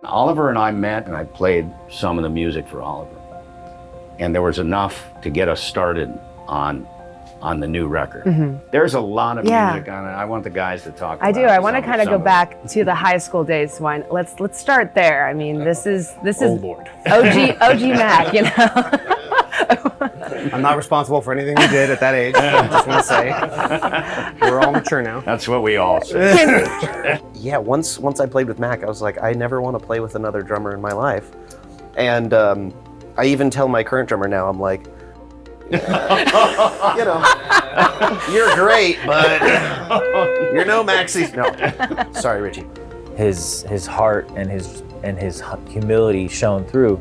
Oliver and I met and I played some of the music for Oliver. And there was enough to get us started on the new record. Mm-hmm. There's a lot of music on it. I want the guys to talk about it. I want to kind of go back to the high school days. Let's start there. I mean, this is Lord. OG Mac, you know. I'm not responsible for anything we did at that age. I just want to say we're all mature now. That's what we all say. Yeah, once I played with Mac, I was like, I never want to play with another drummer in my life. And I even tell my current drummer now, I'm like, you know, you're great, but you're no Mac Sinise. No, sorry, Richie. His heart and his humility shone through,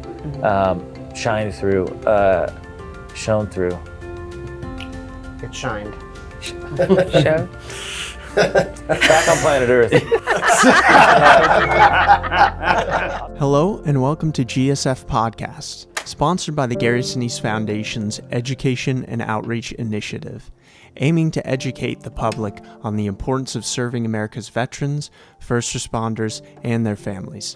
shone through. It shined. Show. Back on planet Earth. Hello and welcome to GSF Podcast, sponsored by the Gary Sinise Foundation's Education and Outreach Initiative, aiming to educate the public on the importance of serving America's veterans, first responders, and their families.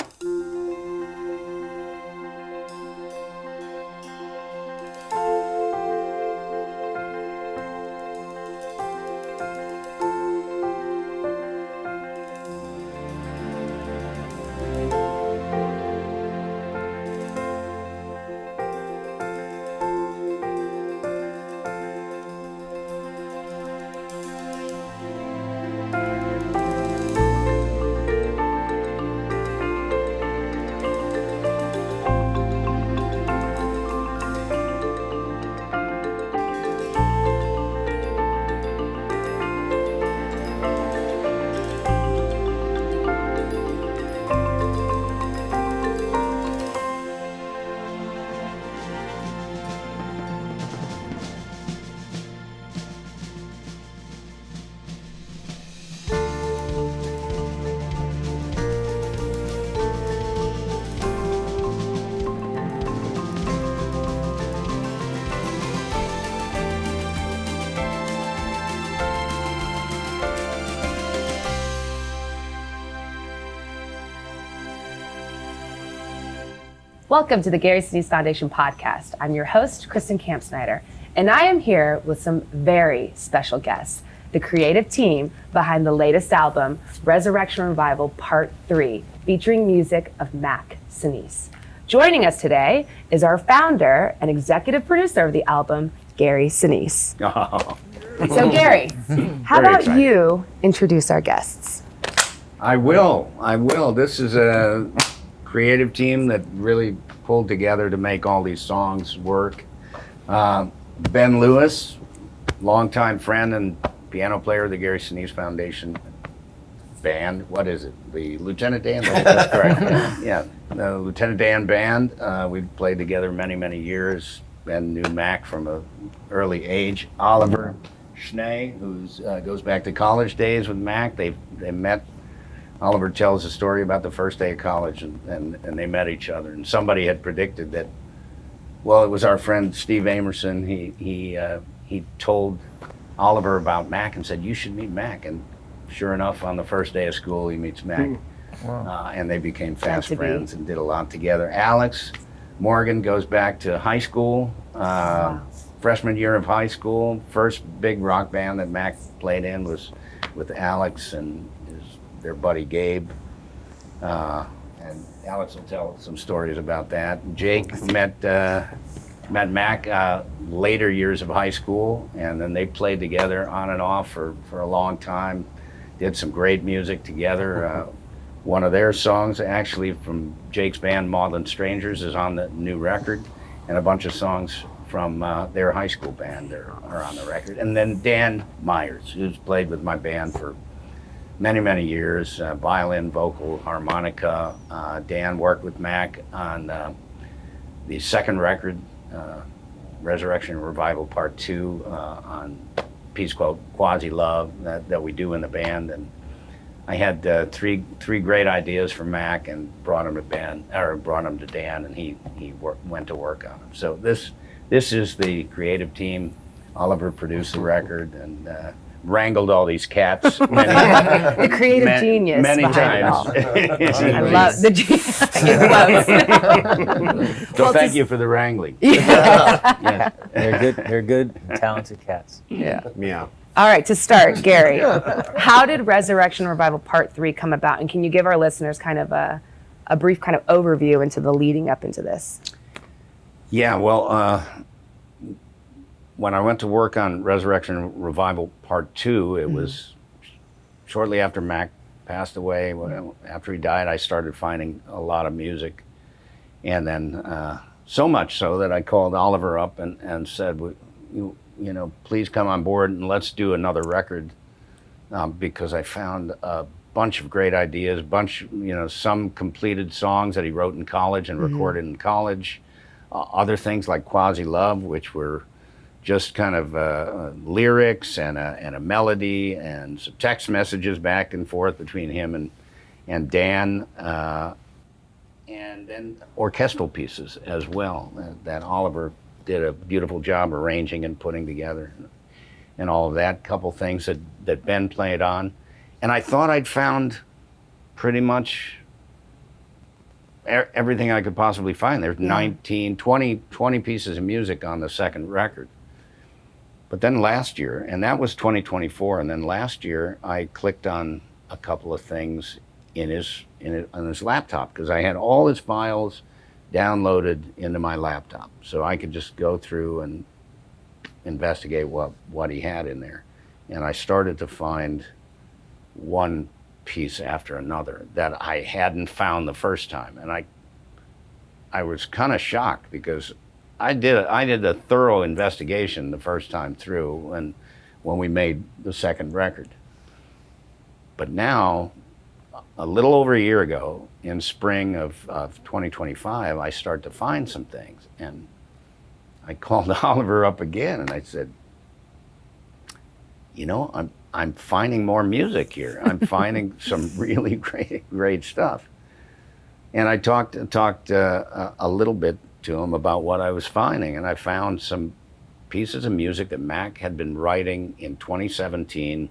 Welcome to the Gary Sinise Foundation Podcast. I'm your host, Cristin and I am here with some very special guests, the creative team behind the latest album, Resurrection Revival Part 3, featuring music of Mac Sinise. Joining us today is our founder and executive producer of the album, Gary Sinise. Oh. So Gary, how Very about exciting. you introduce our guests? I will. This is a creative team that really pulled together to make all these songs work. Ben Lewis, longtime friend and piano player of the Gary Sinise Foundation band. What is it? The Lieutenant Dan? That's correct. Yeah, the Lieutenant Dan band. We've played together many, many years. Ben knew Mac from an early age. Oliver Schnee, who goes back to college days with Mac. They met. Oliver tells a story about the first day of college and they met each other. And somebody had predicted that, well, it was our friend Steve Amerson. He told Oliver about Mac and said, you should meet Mac. And sure enough, on the first day of school, he meets Mac. Wow. And they became fast friends and did a lot together. Alex Morgan goes back to high school, freshman year of high school. First big rock band that Mac played in was with Alex and their buddy Gabe, and Alex will tell some stories about that. Jake met Mac later years of high school, and then they played together on and off for a long time. Did some great music together. One of their songs, actually from Jake's band, Maudlin Strangers, is on the new record, and a bunch of songs from their high school band are on the record. And then Dan Myers, who's played with my band for many, many years, violin, vocal, harmonica. Dan worked with Mac on the second record, Resurrection Revival Part 2, on a piece called Quasi Love that we do in the band. And I had three great ideas for Mac and brought them to Dan, and he went to work on them. So this is the creative team. Oliver produced the record, and wrangled all these cats The creative genius many behind times. it all. I love the genius. So thank you for the wrangling. Yeah. They're good, talented cats. Yeah. Yeah. All right, to start, Gary, how did Resurrection Revival Part 3 come about? And can you give our listeners kind of a brief kind of overview into the leading up into this? Yeah, well, when I went to work on Resurrection Revival Part 2, it was shortly after Mac passed away. After he died, I started finding a lot of music. And then so much so that I called Oliver up and said, you know, please come on board and let's do another record, because I found a bunch of great ideas, some completed songs that he wrote in college and recorded in college, other things like Quasi Love, which were just kind of lyrics and a melody and some text messages back and forth between him and Dan, and then orchestral pieces as well that Oliver did a beautiful job arranging and putting together, and all of that. Couple things that Ben played on, and I thought I'd found pretty much everything I could possibly find. There's 20 pieces of music on the second record. But then last year, and that was 2024, and then last year I clicked on a couple of things on his laptop, because I had all his files downloaded into my laptop, so I could just go through and investigate what he had in there. And I started to find one piece after another that I hadn't found the first time, and I was kind of shocked, because I did a thorough investigation the first time through when we made the second record. But now, a little over a year ago, in spring of 2025, I start to find some things, and I called Oliver up again and I said, you know, I'm finding more music here. I'm finding some really great stuff. And I talked a little bit to him about what I was finding, and I found some pieces of music that Mac had been writing in 2017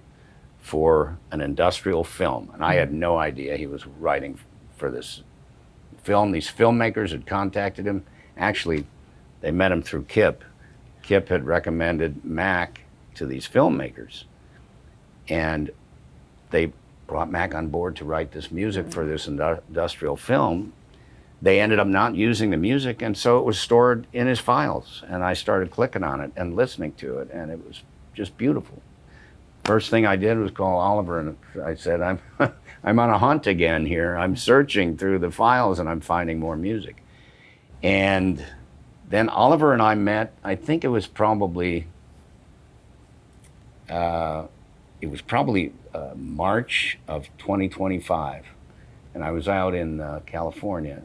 for an industrial film, and I had no idea he was writing for this film. These filmmakers had contacted him. Actually, they met him through Kip. Kip had recommended Mac to these filmmakers, and they brought Mac on board to write this music for this industrial film. They ended up not using the music, and so it was stored in his files, and I started clicking on it and listening to it, and it was just beautiful. First thing I did was call Oliver, and I said, I'm on a hunt again here. I'm searching through the files and I'm finding more music. And then Oliver and I met, I think it was probably March of 2025. And I was out in California,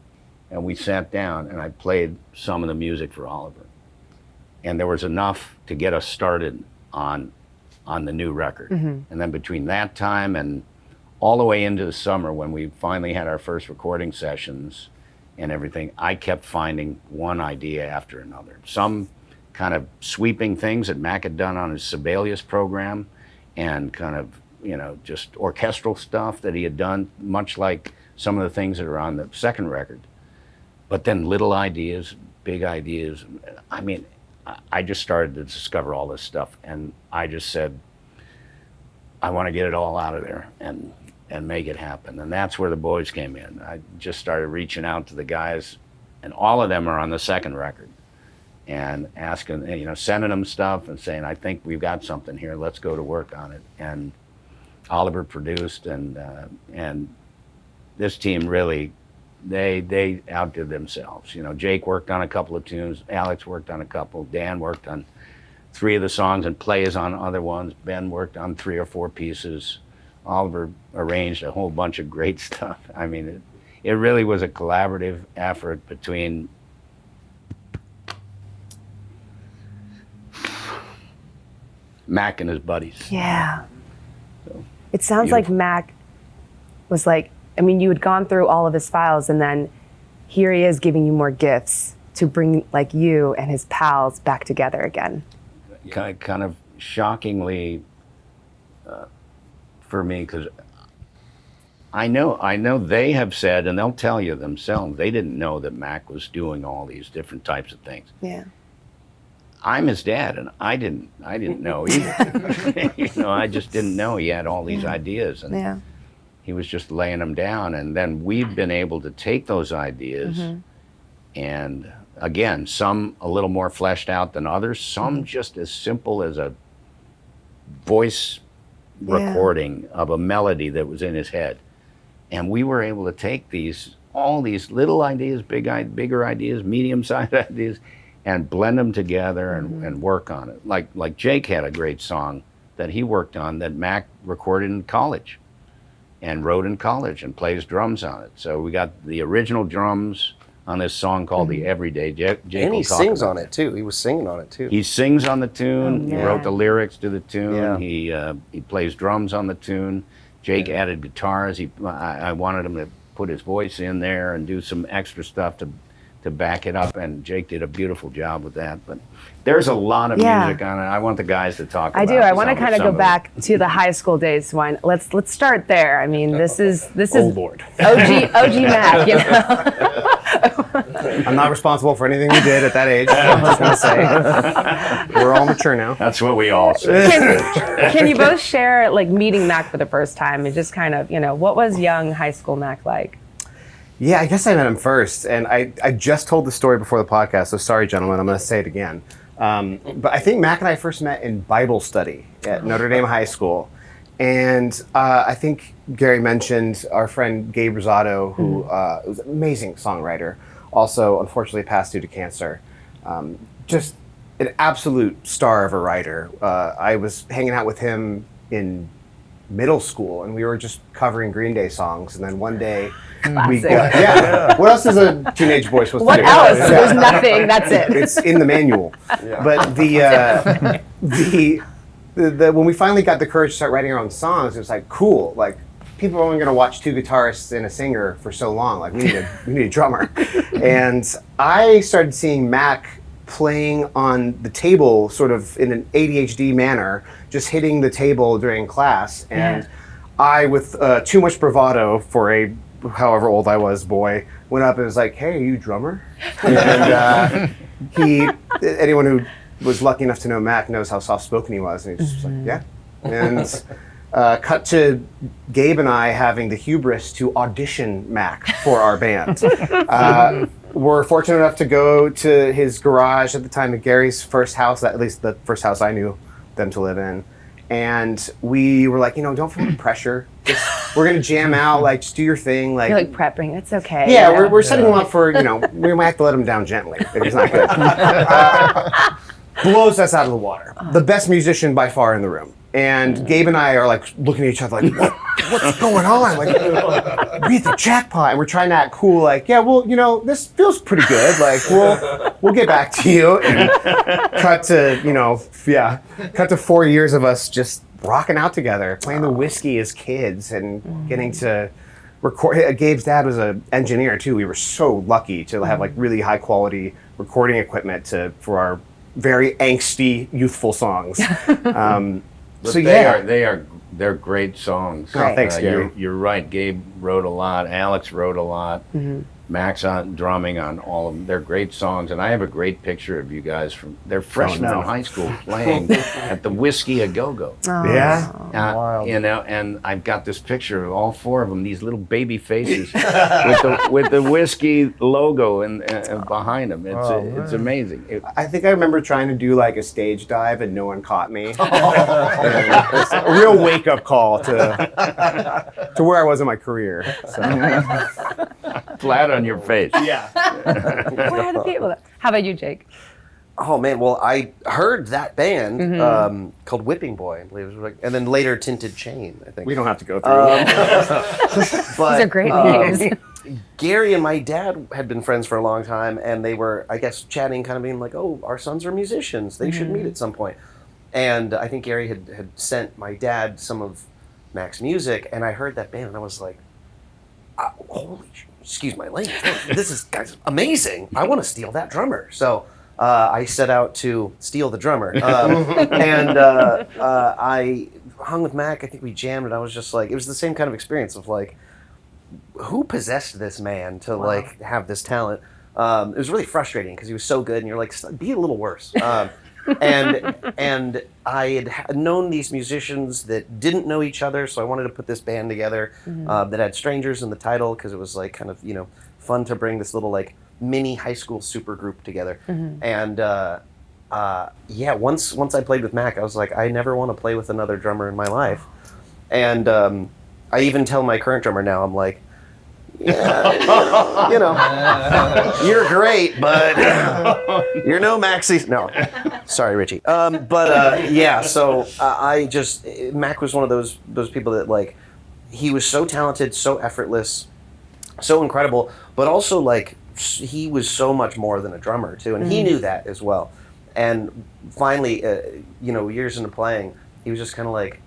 and we sat down and I played some of the music for Oliver. And there was enough to get us started on the new record. And then between that time and all the way into the summer, when we finally had our first recording sessions and everything, I kept finding one idea after another. Some kind of sweeping things that Mac had done on his Sibelius program, and kind of, you know, just orchestral stuff that he had done, much like some of the things that are on the second record. But then little ideas, big ideas. I mean, I just started to discover all this stuff, and I just said, I want to get it all out of there and make it happen. And that's where the boys came in. I just started reaching out to the guys, and all of them are on the second record, and asking, you know, sending them stuff and saying, I think we've got something here, let's go to work on it. And Oliver produced, and this team really, they outdid themselves. You know, Jake worked on a couple of tunes, Alex worked on a couple, Dan worked on 3 of the songs and plays on other ones, Ben worked on 3 or 4 pieces, Oliver arranged a whole bunch of great stuff. I mean, it really was a collaborative effort between Mac and his buddies. Yeah. So, it sounds like Mac was like, I mean, you had gone through all of his files, and then here he is giving you more gifts to bring like you and his pals back together again. Kind of shockingly for me, because I know they have said, and they'll tell you themselves, they didn't know that Mac was doing all these different types of things. Yeah. I'm his dad, and I didn't know either. I just didn't know he had all these ideas, and he was just laying them down. And then we've been able to take those ideas, and again, some a little more fleshed out than others, some just as simple as a voice recording of a melody that was in his head. And we were able to take all these little ideas, bigger ideas, medium-sized ideas, and blend them together and work on it. Like Jake had a great song that he worked on that Mac recorded in college and wrote in college and plays drums on it. So we got the original drums on this song called The Everyday. Jake And he will talk sings about on it too. He was singing on it too. He sings on the tune. Oh, He yeah. wrote the lyrics to the tune. Yeah. He plays drums on the tune. Jake added guitars. I wanted him to put his voice in there and do some extra stuff to back it up, and Jake did a beautiful job with that. But there's a lot of music on it. I want the guys to talk about I it. do. I want to kind of some go back to the high school days. Wine. Let's start there. I mean, this is Oh Lord. OG Mac. You know. I'm not responsible for anything we did at that age. I'm just gonna say we're all mature now. That's what we all say. Can you both share like meeting Mac for the first time and just kind of, what was young high school Mac like? Yeah, I guess I met him first, and I just told the story before the podcast, so sorry, gentlemen, I'm going to say it again. But I think Mac and I first met in Bible study at Notre Dame High School, and I think Gary mentioned our friend Gabe Rosado, who was an amazing songwriter, also unfortunately passed due to cancer. Just an absolute star of a writer. I was hanging out with him in middle school, and we were just covering Green Day songs, and then one day we got, what else is a teenage boy supposed to do? What else? There's nothing. That's it. It's in the manual. But the when we finally got the courage to start writing our own songs, it was like, cool, like people are only going to watch two guitarists and a singer for so long, like we need a drummer. And I started seeing Mac playing on the table sort of in an ADHD manner, just hitting the table during class. And I, with too much bravado for a however old I was boy, went up and was like, hey, are you a drummer? And anyone who was lucky enough to know Mac knows how soft-spoken he was. And he's just like, yeah. And cut to Gabe and I having the hubris to audition Mac for our band. We're fortunate enough to go to his garage at the time of Gary's first house, at least the first house I knew them to live in. And we were like, don't feel the pressure. We're going to jam out, like, just do your thing. Like, You're like prepping. It's okay. Yeah, we're setting him up for, we might have to let him down gently if he's not good. Blows us out of the water. The best musician by far in the room. And Gabe and I are like looking at each other like, what's going on? Like, we hit the jackpot. And we're trying to act cool, like, yeah, well, this feels pretty good. Like, we'll get back to you. And cut to 4 years of us just rocking out together, playing the whiskey as kids and getting to record. Gabe's dad was an engineer too. We were so lucky to have like really high quality recording equipment for our very angsty, youthful songs. But So they're great songs. Great. Thanks, Gary. You're right. Gabe wrote a lot. Alex wrote a lot. Mac's on drumming on all of them. They're great songs, and I have a great picture of you guys they're freshmen in high school playing at the Whiskey A Go Go. Yeah. And I've got this picture of all four of them, these little baby faces with the whiskey logo and behind them. It's amazing. I think I remember trying to do like a stage dive and no one caught me. And it's a real wake-up call to where I was in my career. So. Flat on your face. Yeah. Where are the people? How about you, Jake? Oh man, well I heard that band called Whipping Boy, I believe it was, and then later Tinted Chain, I think. We don't have to go through But, These are great names. Gary and my dad had been friends for a long time, and they were, I guess, chatting, kind of being like, oh, our sons are musicians. They should meet at some point. And I think Gary had sent my dad some of Mac's music, and I heard that band, and I was like, holy shit. Excuse my language. This is guys amazing. I want to steal that drummer. So I set out to steal the drummer, and I hung with Mac. I think we jammed, and I was just like, it was the same kind of experience of like, who possessed this man to like have this talent? It was really frustrating because he was so good, and you're like, be a little worse. And I had known these musicians that didn't know each other, so I wanted to put this band together that had strangers in the title because it was like kind of fun to bring this little like mini high school super group together. And once I played with Mac, I was like, I never want to play with another drummer in my life. And I even tell my current drummer now, I'm like, yeah, you're great, but you're no Mac Sinise. No, sorry, Richie. So Mac was one of those people that like, he was so talented, so effortless, so incredible, but also like he was so much more than a drummer too, and he knew that as well. And finally, years into playing, he was just kind of like,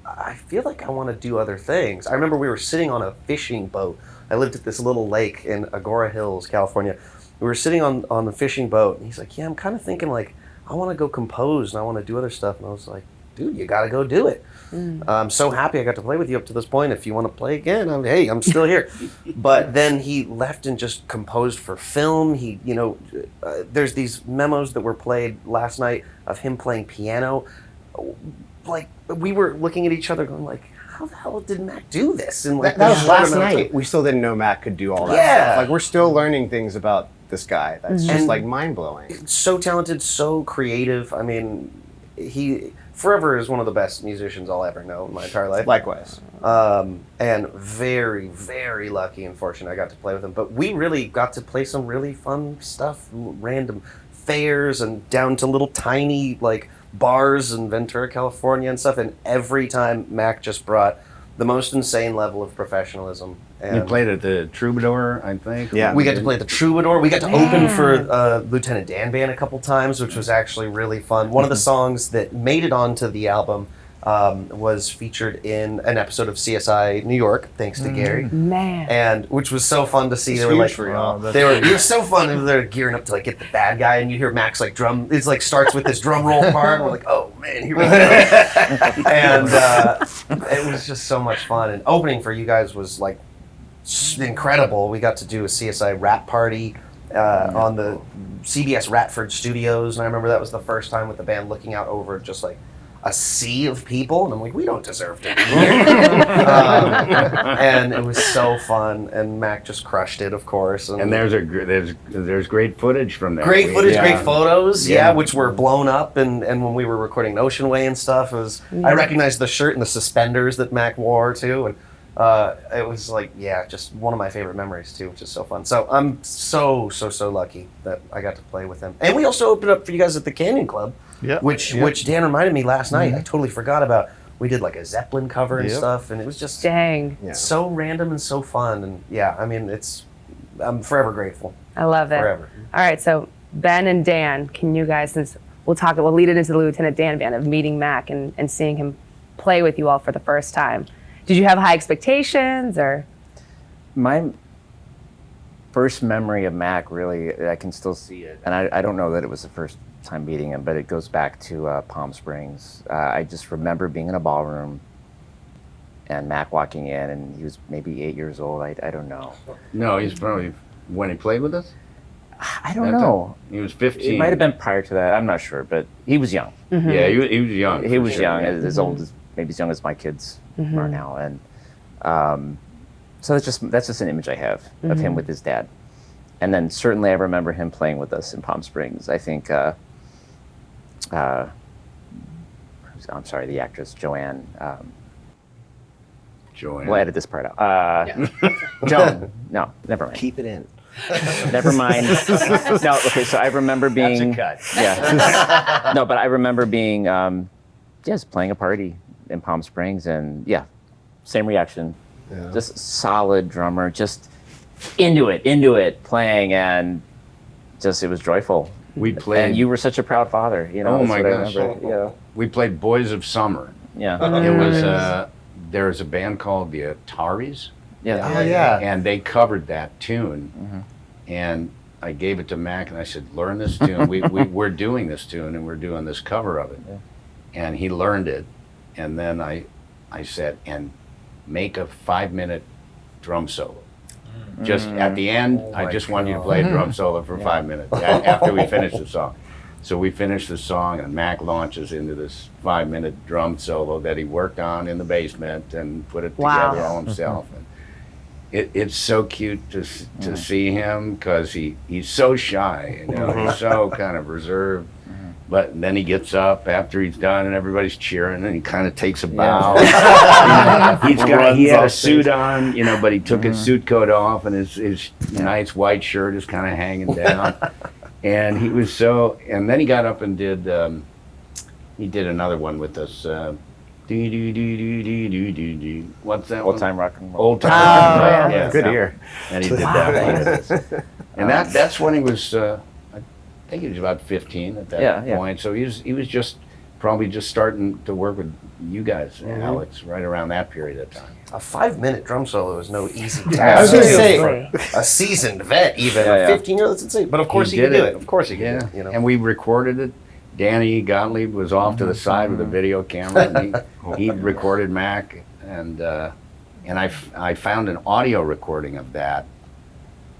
I feel like I want to do other things. I remember we were sitting on a fishing boat. I lived at this little lake in Agora Hills, California. We were sitting on the fishing boat, and he's like, yeah, I'm kind of thinking like, I want to go compose and I want to do other stuff. And I was like, dude, you got to go do it. I'm so happy I got to play with you up to this point. If you want to play again, I'm still here. But then he left and just composed for film. He, there's these memos that were played last night of him playing piano. Like, we were looking at each other going like, how the hell did Mac do this? And like, that was last night. We still didn't know Mac could do all that stuff. Like, we're still learning things about this guy that's just like mind-blowing. So talented, so creative. I mean, he forever is one of the best musicians I'll ever know in my entire life. Likewise. And very, very lucky and fortunate I got to play with him. But we really got to play some really fun stuff, random fairs and down to little tiny like bars in Ventura, California and stuff, and every time Mac just brought the most insane level of professionalism. And you played at the Troubadour, I think. Yeah. We got to play at the Troubadour. We got to open for Lieutenant Dan Band a couple times, which was actually really fun. One of the songs that made it onto the album was featured in an episode of CSI New York, thanks to Gary. Man. And which was so fun to see. It's They were huge like, for y'all. it was so fun. They're gearing up to like get the bad guy, and you hear Max like drum. It's like starts with this drum roll part. And we're like, oh man, here we go. And it was just so much fun. And opening for you guys was like incredible. We got to do a CSI rap party on the CBS Ratford Studios, and I remember that was the first time with the band looking out over just like a sea of people, and I'm like, we don't deserve to be here. And it was so fun, and Mac just crushed it, of course. And there's great footage from there. Great footage, great photos, which were blown up, and when we were recording Ocean Way and stuff, it was I recognized the shirt and the suspenders that Mac wore too, and it was like, just one of my favorite memories too, which is so fun. So I'm so lucky that I got to play with him. And we also opened up for you guys at the Canyon Club. Which Dan reminded me last night. I totally forgot about. We did like a Zeppelin cover and stuff, and it was just so random and so fun. And I mean, I'm forever grateful. I love it. Forever. All right, so Ben and Dan, can you guys, since we'll lead it into the Lieutenant Dan Band of meeting Mac and seeing him play with you all for the first time. Did you have high expectations or? My first memory of Mac, really, I can still see it. And I don't know that it was the first time meeting him, but it goes back to Palm Springs. I just remember being in a ballroom and Mac walking in, and he was maybe 8 years old. I don't know. No, he's probably when he played with us. I don't know. He was 15. It might have been prior to that. I'm not sure, but he was young. Mm-hmm. Yeah, he was young. He was young, as old as maybe as young as my kids are now, and so that's just an image I have of him with his dad. And then certainly I remember him playing with us in Palm Springs. I think. I'm sorry, the actress Joanne. Joanne. We'll edit this part out. Joan. No, never mind. Keep it in. Never mind. No, okay. So I remember being. That's a cut. Yeah. No, but I remember being, just playing a party in Palm Springs, and same reaction. Yeah. Just solid drummer, just into it, playing, and just it was joyful. We played, and you were such a proud father. Oh my gosh! We played Boys of Summer. Yeah. It was there was a band called the Ataris. Yeah. Oh yeah. And they covered that tune, and I gave it to Mac, and I said, "Learn this tune. We're doing this tune, and we're doing this cover of it." Yeah. And he learned it, and then I said, and make a 5-minute drum solo. Just at the end, I just want you to play a drum solo for 5 minutes after we finish the song. So we finished the song, and Mac launches into this 5-minute drum solo that he worked on in the basement and put it together all himself. And it's so cute to see him, because he's so shy, he's so kind of reserved. But then he gets up after he's done and everybody's cheering, and he kind of takes a bow. He had a suit on, but he took his suit coat off, and his nice white shirt is kind of hanging down. And he was and then he got up and did another one with us. What's that? Old Time Rock and Roll. Old Time Rock and Roll. Yeah. Good ear. And he did that one with us. And that's when he was, I think he was about 15 at that point. So he was probably just starting to work with you guys, Alex, right around that period of time. A 5-minute drum solo is no easy task. I was going to say, a seasoned vet, even a 15-year-old, that's insane. But of course he could do it. Of course he could do it. And we recorded it. Danny Gottlieb was off to the side with a video camera, and he recorded Mac, and I found an audio recording of that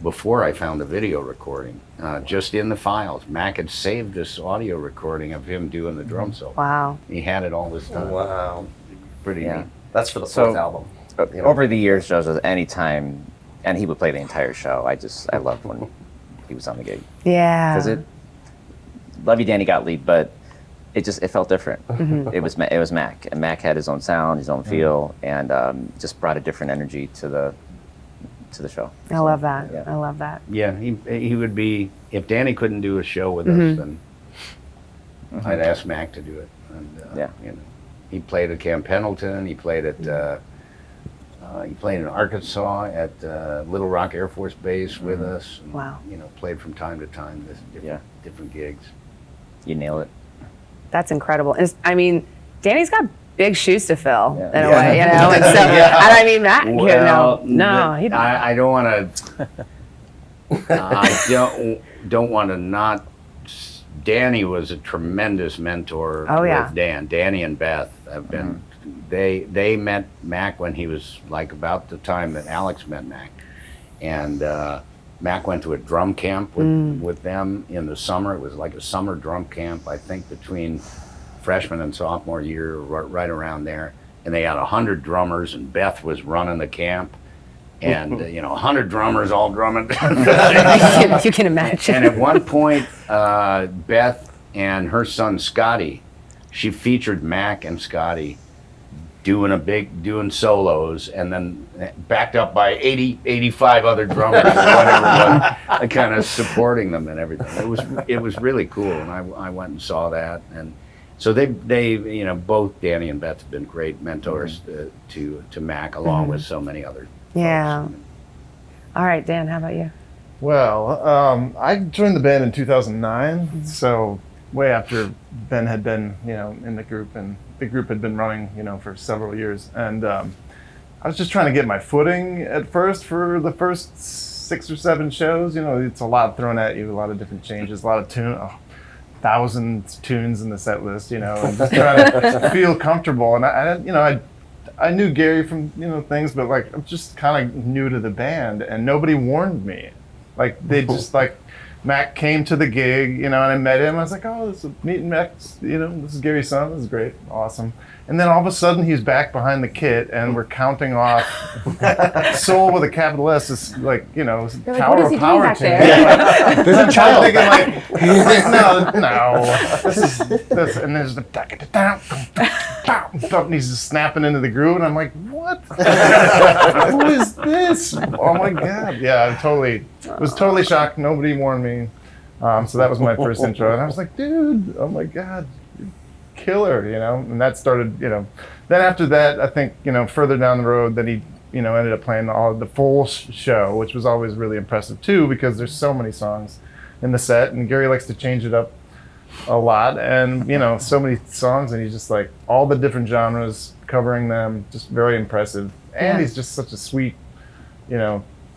before I found the video recording, just in the files. Mac had saved this audio recording of him doing the drum solo. Wow. He had it all this time. Wow. Pretty neat. That's for the fourth album. Over the years, Joseph, anytime, and he would play the entire show. I loved when he was on the gig. Yeah. Because love you, Danny Gottlieb, but it felt different. It was Mac, and Mac had his own sound, his own feel, and just brought a different energy to the show. I love that. Yeah. I love that. Yeah, he would be, if Danny couldn't do a show with us, then I'd ask Mac to do it. And, he played at Camp Pendleton. He played at in Arkansas at Little Rock Air Force Base with us. And, Wow. Played from time to time, different gigs. You nail it. That's incredible. Danny's got big shoes to fill in a Yeah. way, And so, and I mean, Matt, he I don't want to. I don't want to not. Danny was a tremendous mentor with Dan. Danny and Beth have been. They met Mac when he was like about the time that Alex met Mac, and Mac went to a drum camp with them in the summer. It was like a summer drum camp, I think, between freshman and sophomore year, right around there. And they had 100 drummers, and Beth was running the camp. And 100 drummers all drumming. you can imagine. And at one point, Beth and her son Scotty, she featured Mac and Scotty doing solos, and then backed up by 85 other drummers, whatever, kind of supporting them and everything. It was really cool, and I went and saw that. And so they both Danny and Beth have been great mentors to Mac, along with so many other. Yeah. All right, Dan, how about you? Well, I joined the band in 2009, so way after Ben had been, in the group, and the group had been running, for several years. And I was just trying to get my footing at first for the first 6 or 7 shows. It's a lot thrown at you, a lot of different changes, a lot of thousands tunes in the set list, and just trying to feel comfortable. And I knew Gary from things, but I'm just kind of new to the band, and nobody warned me. They just Mac came to the gig, and I met him. I was like, oh, this is meeting Mac. This is Gary's son. This is great, awesome. And then all of a sudden, he's back behind the kit, and we're counting off "Soul" with a capital S. Is Tower of Power tune. There's a child thinking no. This, and there's the and he's just snapping into the groove, and I'm like, what? Who is this? Oh my God! Yeah, I was totally shocked. Nobody warned me. So that was my first intro, and I was like, dude, oh my God, killer, and that started, then after that, I think, further down the road, then he, ended up playing the full show, which was always really impressive too, because there's so many songs in the set, and Gary likes to change it up a lot, and, so many songs, and he's just all the different genres, covering them, just very impressive, and he's just such a sweet,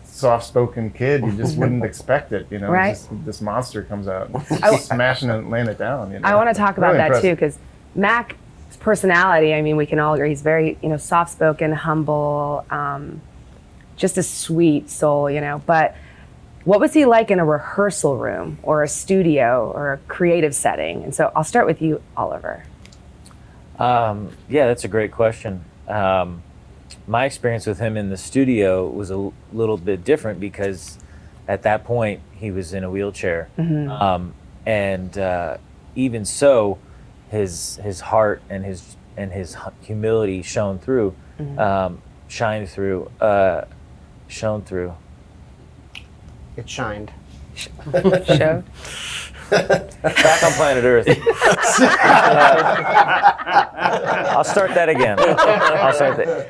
soft-spoken kid. You just wouldn't expect it, Right. This monster comes out, smashing and laying it down. I want to talk about Really that impressive. too, because Mac personality, I mean, we can all agree he's very, soft-spoken, humble, just a sweet soul, But what was he like in a rehearsal room or a studio or a creative setting? And so I'll start with you, Oliver. Yeah, that's a great question. My experience with him in the studio was a little bit different because at that point he was in a wheelchair. And even so, his heart and his humility shone through. It shined. Show. Back on planet Earth. I'll start that again.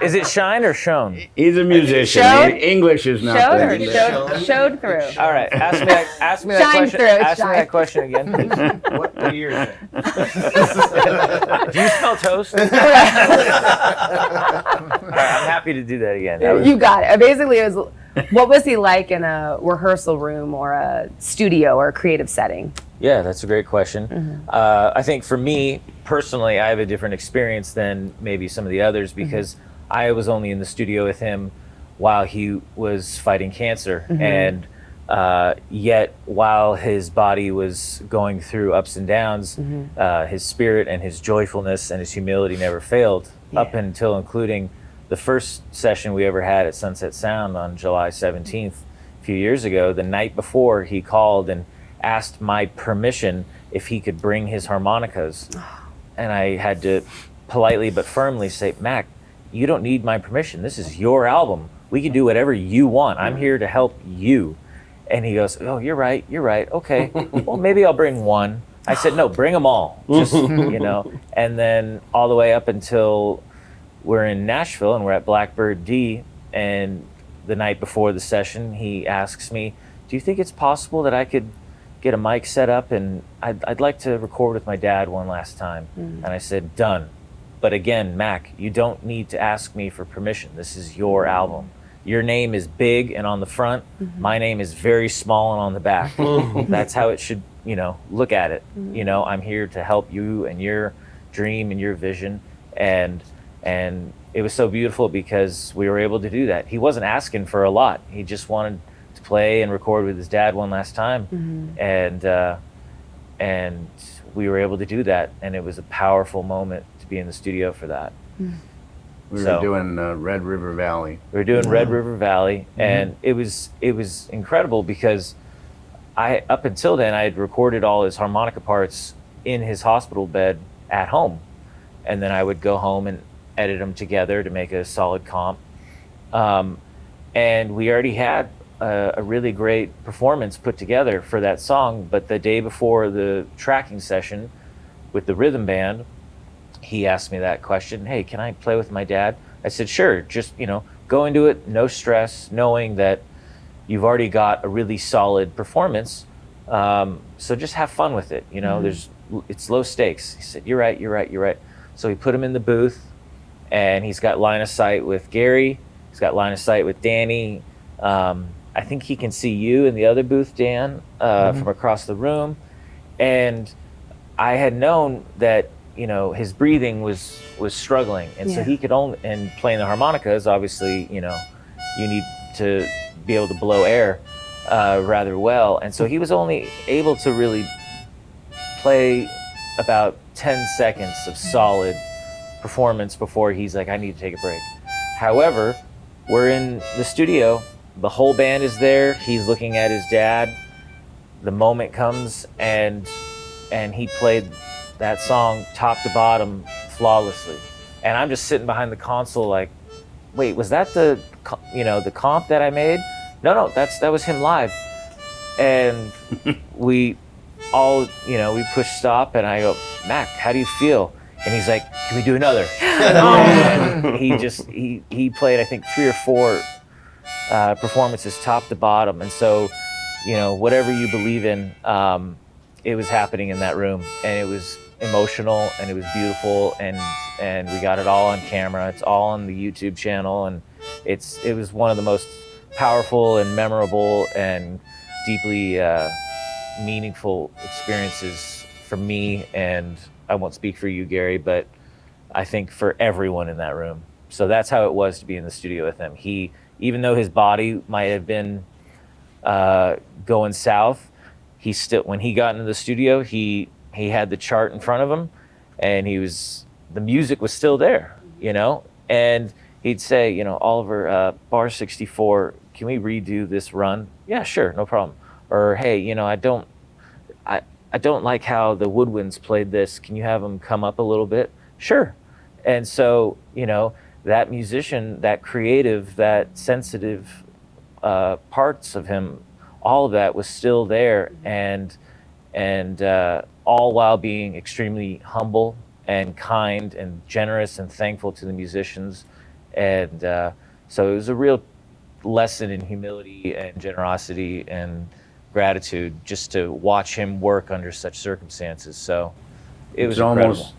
Is it shine or shown? He's a musician. Showed? English is not Showed good. or showed through? All right, ask me that Shine question. through, Ask me shine. that question again, please. What year is it? Do you smell toast? All right, I'm happy to do that again. You got it. Basically, it was, what was he like in a rehearsal room or a studio or a creative setting? Yeah, that's a great question. I think for me personally, I have a different experience than maybe some of the others because I was only in the studio with him while he was fighting cancer. And yet while his body was going through ups and downs, his spirit and his joyfulness and his humility never failed up until including the first session we ever had at Sunset Sound on July 17th, a few years ago. The night before, he called and asked my permission if he could bring his harmonicas. And I had to politely but firmly say, Mac, you don't need my permission. This is your album. We can do whatever you want. I'm here to help you. And he goes, oh, you're right. Okay, well, maybe I'll bring one. I said, no, bring them all. Just, and then all the way up until we're in Nashville and we're at Blackbird D, and the night before the session, he asks me, do you think it's possible that I could get a mic set up and I'd like to record with my dad one last time? And I said, done. But again, Mac, you don't need to ask me for permission. This is your album. Your name is big and on the front. My name is very small and on the back. That's how it should, look at it. I'm here to help you and your dream and your vision. And it was so beautiful because we were able to do that. He wasn't asking for a lot. He just wanted to play and record with his dad one last time. And we were able to do that. And it was a powerful moment to be in the studio for that. We were doing Red River Valley. We were doing Red River Valley, and it was incredible because up until then I had recorded all his harmonica parts in his hospital bed at home, and then I would go home and edit them together to make a solid comp. And we already had a really great performance put together for that song, but the day before the tracking session with the rhythm band, he asked me that question, hey, can I play with my dad? I said, sure, just, go into it, no stress, knowing that you've already got a really solid performance. So just have fun with it. It's low stakes. He said, you're right. So we put him in the booth, and he's got line of sight with Gary. He's got line of sight with Danny. I think he can see you in the other booth, Dan, from across the room. And I had known that his breathing was struggling, and so he could only, and playing the harmonicas, obviously, you need to be able to blow air rather well, and so he was only able to really play about 10 seconds of solid performance before he's like, I need to take a break. However, we're in the studio, the whole band is there, he's looking at his dad, the moment comes, and he played that song top to bottom flawlessly, and I'm just sitting behind the console like, wait, was that the comp that I made? No, that was him live. And we all we push stop, and I go, Mac, how do you feel? And he's like, can we do another? And he played I think 3 or 4 performances top to bottom, and so whatever you believe in, it was happening in that room, and it was emotional, and it was beautiful, and we got it all on camera. It's all on the YouTube channel, and it was one of the most powerful and memorable and deeply meaningful experiences for me. And I won't speak for you, Gary, but I think, for everyone in that room. So that's how it was to be in the studio with him. He, even though his body might have been going south, he still, when he got into the studio, he had the chart in front of him, and the music was still there, you know? And he'd say, you know, Oliver, bar 64, can we redo this run? Yeah, sure, no problem. Or, hey, you know, I don't like how the woodwinds played this. Can you have them come up a little bit? Sure. And so, you know, that musician, that creative, that sensitive parts of him, all of that was still there, and all while being extremely humble and kind and generous and thankful to the musicians. And so it was a real lesson in humility and generosity and gratitude just to watch him work under such circumstances. So it was incredible.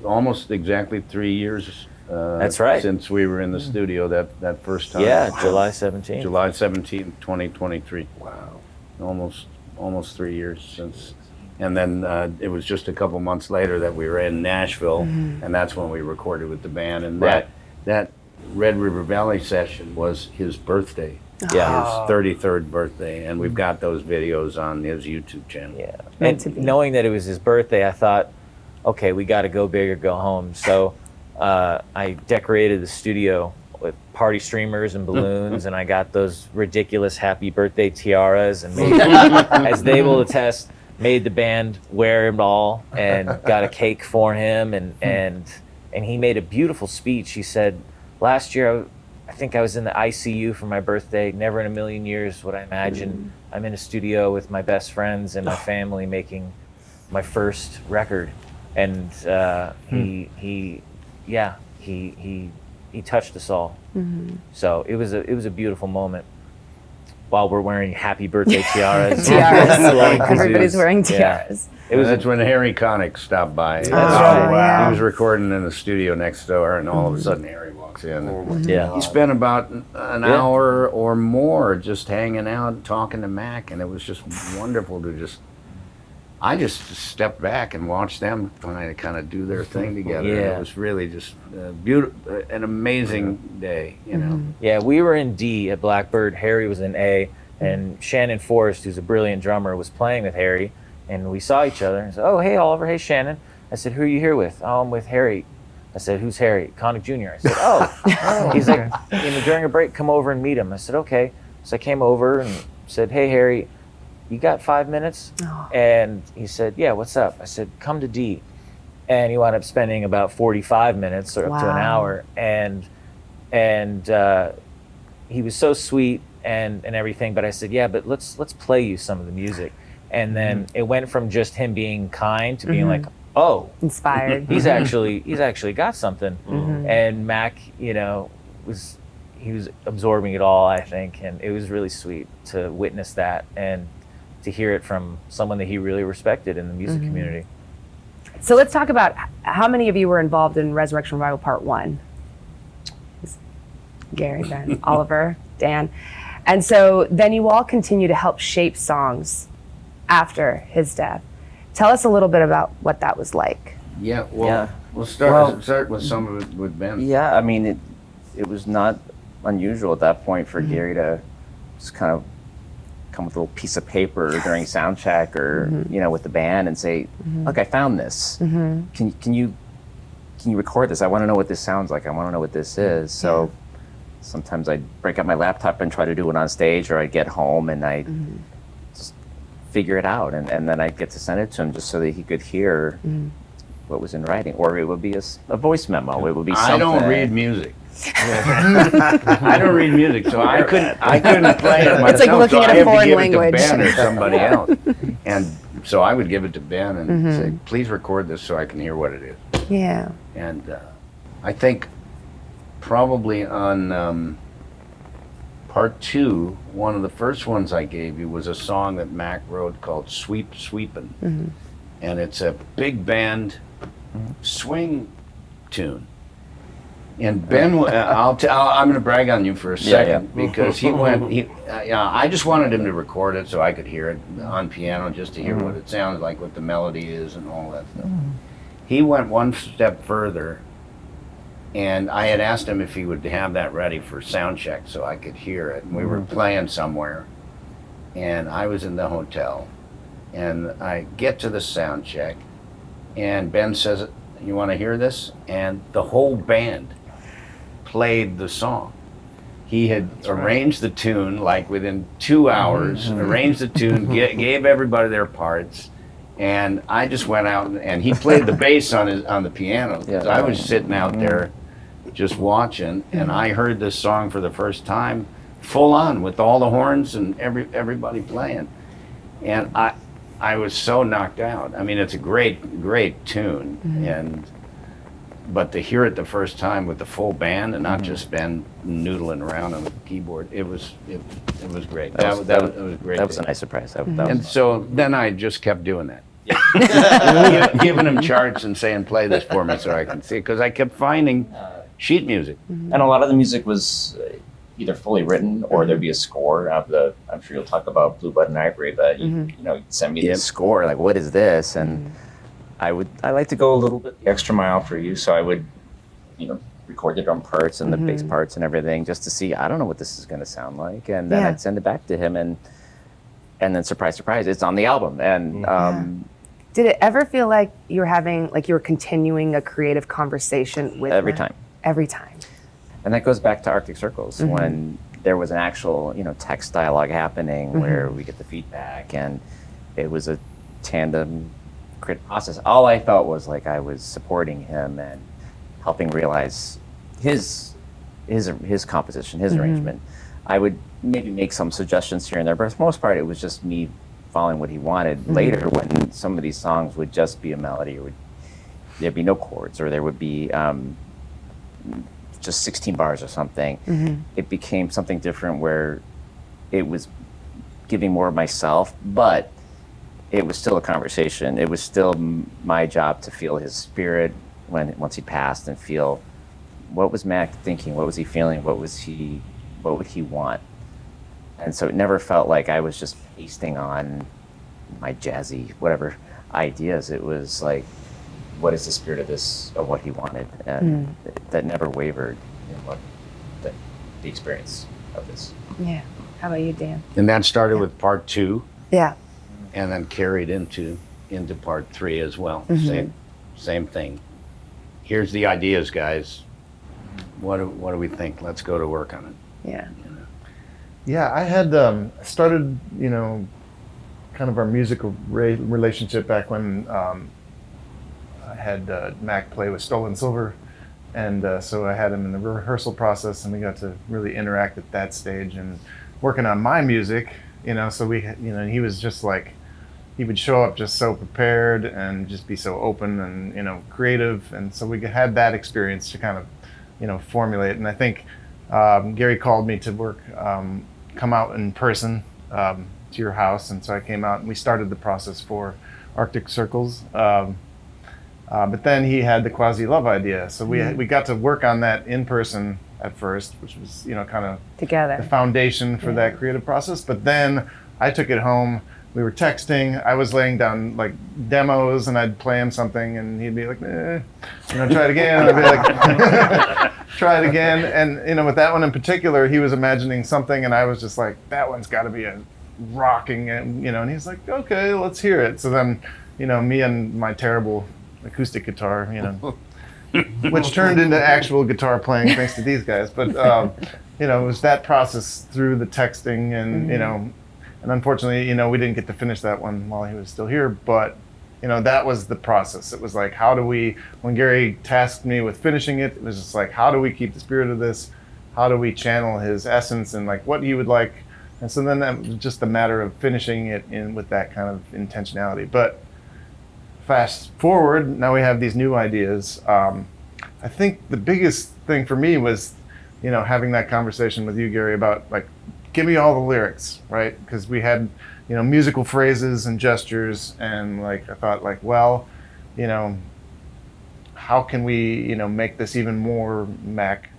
Almost exactly 3 years. That's right. Since we were in the studio that first time. Yeah, July 17th. July 17th, 2023. Wow. Almost 3 years since. And then it was just a couple months later that we were in Nashville, and that's when we recorded with the band. And that Red River Valley session was his birthday. Yeah. His 33rd birthday, and we've got those videos on his YouTube channel. Yeah. And knowing that it was his birthday, I thought, okay, we got to go big or go home. So I decorated the studio with party streamers and balloons, and I got those ridiculous happy birthday tiaras, and made, as they will attest, made the band wear them all, and got a cake for him, and he made a beautiful speech. He said, last year I think I was in the ICU for my birthday. Never in a million years would I imagine I'm in a studio with my best friends and my family making my first record. And he touched us all. So it was a beautiful moment. While we're wearing happy birthday tiaras. Everybody's wearing tiaras. Yeah. That's when Harry Connick stopped by. Oh, wow. He was recording in the studio next door, and all of a sudden Harry walks in. Yeah. He spent about an hour or more just hanging out, talking to Mac, and it was just wonderful to I just stepped back and watched them kind of do their thing together. Yeah. It was really just beautiful, an amazing day, you know. Yeah, we were in D at Blackbird. Harry was in A, and Shannon Forrest, who's a brilliant drummer, was playing with Harry, and we saw each other. And said, "Oh, hey, Oliver. Hey, Shannon." I said, "Who are you here with?" "Oh, I'm with Harry." I said, "Who's Harry?" "Connick Jr." I said, "Oh." He's like, during a break, come over and meet him. I said, "Okay." So I came over and said, "Hey, Harry, you got 5 minutes?" And he said, "Yeah, what's up?" I said, "Come to D." And he wound up spending about 45 minutes or up to an hour. And he was so sweet and everything. But I said, "Yeah, but let's play you some of the music." And then it went from just him being kind to being like, oh, inspired. He's actually got something. And Mac, he was absorbing it all, I think. And it was really sweet to witness that and to hear it from someone that he really respected in the music community. So let's talk about how many of you were involved in Resurrection Revival Part 1? Gary, Ben, Oliver, Dan. And so then you all continue to help shape songs after his death. Tell us a little bit about what that was like. Yeah, we'll start with some of it with Ben. Yeah, I mean, it was not unusual at that point for Gary to just kind of come with a little piece of paper during sound check or with the band and say, "Look, I found this. Can you record this? I want to know what this sounds like. I want to know what this is." So sometimes I'd break out my laptop and try to do it on stage, or I'd get home and I'd just figure it out, and then I'd get to send it to him just so that he could hear what was in writing, or it would be a voice memo. It would be something. I don't read music. I don't read music, so I couldn't play it myself. It's like looking at a foreign language. I had to give it to Ben or somebody else, and so I would give it to Ben and say, "Please record this so I can hear what it is." Yeah. And I think probably on Part 2, one of the first ones I gave you was a song that Mac wrote called "Sweep Sweepin'," and it's a big band swing tune. And Ben, I'm going to brag on you for a second because I just wanted him to record it so I could hear it on piano, just to hear what it sounds like, what the melody is, and all that stuff. he went one step further, and I had asked him if he would have that ready for sound check so I could hear it. And we were playing somewhere, and I was in the hotel, and I get to the sound check, and Ben says, "You want to hear this?" And the whole band played the song. He had arranged the tune like within 2 hours, arranged the tune, gave everybody their parts, and I just went out and he played the bass on the piano. Yeah. I was sitting out there just watching, and I heard this song for the first time, full on with all the horns and everybody playing, and I was so knocked out. I mean, it's a great tune, but to hear it the first time with the full band and not just Ben noodling around on the keyboard, it was great. That was great. That was a nice surprise. And so then I just kept doing that, giving him charts and saying, "Play this for me," so I can see, because I kept finding sheet music. And a lot of the music was either fully written or there'd be a score of the. I'm sure you'll talk about Blue Blood and Ivory, but you know, you'd send me the this. score, like, what is this? And I like to go a little bit the extra mile for you, so I would, record the drum parts and the bass parts and everything just to see. I don't know what this is going to sound like, and then I'd send it back to him, and then surprise, it's on the album. And did it ever feel like you were continuing a creative conversation with every him? time? Every time. And that goes back to Arctic Circles, when there was an actual, text dialogue happening where we get the feedback, and it was a tandem creative process. All I felt was like I was supporting him and helping realize his composition, his arrangement. I would maybe make some suggestions here and there, but for the most part, it was just me following what he wanted. Later, when some of these songs would just be a melody, or there'd be no chords, or there would be just 16 bars or something, it became something different where it was giving more of myself, but it was still a conversation. It was still my job to feel his spirit once he passed, and feel what was Mac thinking, what was he feeling, what would he want. And so it never felt like I was just pasting on my jazzy whatever ideas. It was like, what is the spirit of what he wanted, and that never wavered in what the experience of this. Yeah. How about you, Dan? And that started with part 2. Yeah. And then carried into part 3 as well. Same thing. Here's the ideas, guys. What do we think? Let's go to work on it. Yeah. Yeah, I had started, kind of our musical relationship back when I had Mac play with Stolen Silver, and so I had him in the rehearsal process, and we got to really interact at that stage and working on my music. So we, he was just like, he would show up just so prepared and just be so open and creative, and so we had that experience to kind of formulate. And I think Gary called me to work, come out in person to your house, and so I came out and we started the process for Arctic Circles. But then he had the Quasi Love idea, so we got to work on that in person at first, which was kind of together the foundation for that creative process. But then I took it home. We were texting. I was laying down like demos, and I'd play him something, and he'd be like, try it again. And I'd be like, try it again. And with that one in particular, he was imagining something, and I was just like, that one's got to be a rocking, and and he's like, okay, let's hear it. So then, me and my terrible acoustic guitar, which turned into actual guitar playing thanks to these guys. But it was that process through the texting, and and unfortunately, we didn't get to finish that one while he was still here. But that was the process. It was like, how do we? When Gary tasked me with finishing it, it was just like, how do we keep the spirit of this? How do we channel his essence and like what he would like? And so then that was just a matter of finishing it in with that kind of intentionality. But fast forward, now we have these new ideas. I think the biggest thing for me was, having that conversation with you, Gary, about like, give me all the lyrics, right? Because we had, musical phrases and gestures, and like I thought, like, well, how can we, make this even more Mac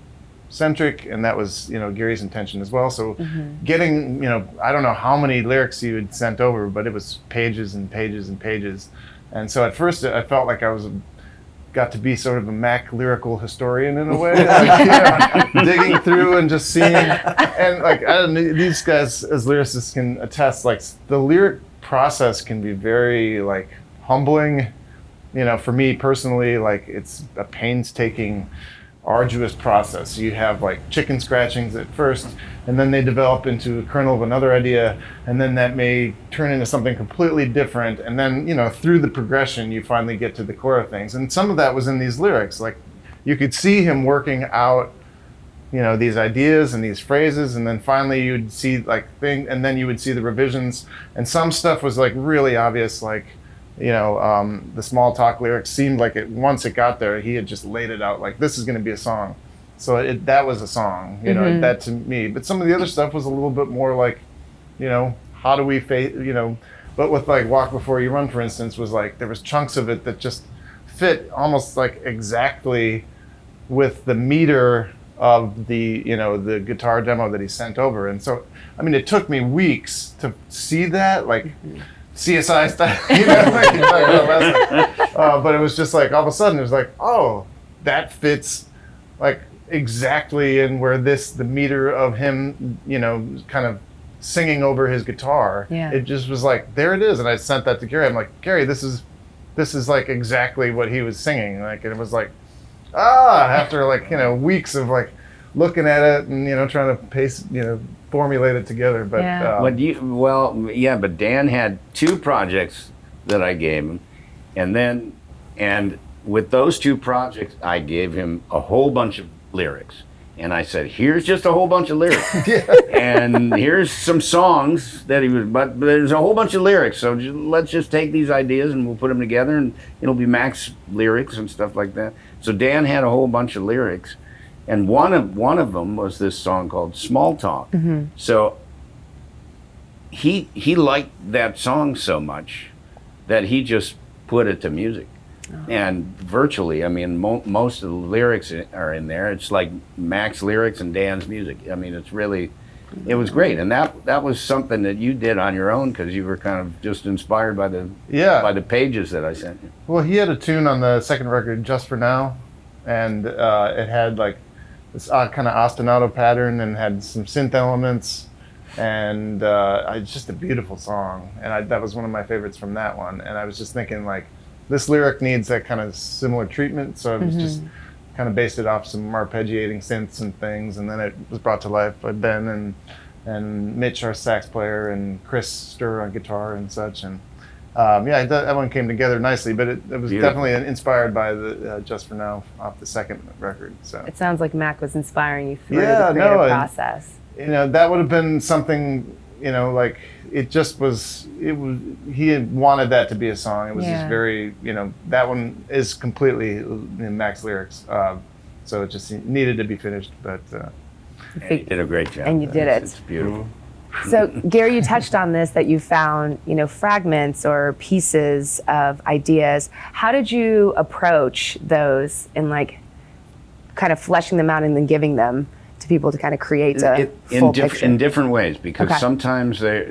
centric? And that was, Gary's intention as well. So getting, I don't know how many lyrics you had sent over, but it was pages and pages and pages. And so at first I felt like I was got to be sort of a Mac lyrical historian in a way, like, digging through and just seeing, and like I don't know, these guys as lyricists can attest, like the lyric process can be very like humbling. For me personally, like it's a painstaking, arduous process. You have like chicken scratchings at first, and then they develop into a kernel of another idea, and then that may turn into something completely different, and then through the progression you finally get to the core of things. And some of that was in these lyrics. Like you could see him working out these ideas and these phrases, and then finally you'd see and then you would see the revisions, and some stuff was like really obvious, like the small talk lyrics seemed like once it got there, he had just laid it out like this is going to be a song. So that was a song, that to me. But some of the other stuff was a little bit more like, how do we face, but with like Walk Before You Run, for instance, was like, there was chunks of it that just fit almost like exactly with the meter of the, the guitar demo that he sent over. And so, I mean, it took me weeks to see that, like, CSI style, but it was just like all of a sudden it was like, oh, that fits like exactly in where the meter of him, kind of singing over his guitar. Yeah. It just was like, there it is. And I sent that to Gary. I'm like, Gary, this is like exactly what he was singing. Like, and it was like, after like, weeks of like looking at it and, trying to paste, formulate it together. But but Dan had 2 projects that I gave him, and with those 2 projects I gave him a whole bunch of lyrics, and I said, here's just a whole bunch of lyrics. And here's some songs that but there's a whole bunch of lyrics, so let's just take these ideas and we'll put them together, and it'll be Mac's lyrics and stuff like that. So Dan had a whole bunch of lyrics. And one of them was this song called Small Talk. Mm-hmm. So he liked that song so much that he just put it to music. Oh. And virtually, I mean, most of the lyrics are in there. It's like Mac's lyrics and Dan's music. I mean, it was great. And that was something that you did on your own because you were kind of just inspired by the pages that I sent you. Well, he had a tune on the second record, Just For Now, and it had like this kind of ostinato pattern and had some synth elements, and it's just a beautiful song. And that was one of my favorites from that one. And I was just thinking, like, this lyric needs that kind of similar treatment, so I was just kind of based it off some arpeggiating synths and things, and then it was brought to life by Ben and Mitch, our sax player, and Chris Stir on guitar and such. And that one came together nicely, but it was definitely inspired by the Just For Now off the second record. So it sounds like Mac was inspiring you through the creative process. That would have been something, like it was, he had wanted that to be a song. It was just very, that one is completely in Mac's lyrics. So it just needed to be finished, but. And you did a great job. And you did it. It's beautiful. So, Gary, you touched on this, that you found, fragments or pieces of ideas. How did you approach those and kind of fleshing them out and then giving them to people to kind of create a full picture? In different ways, because sometimes they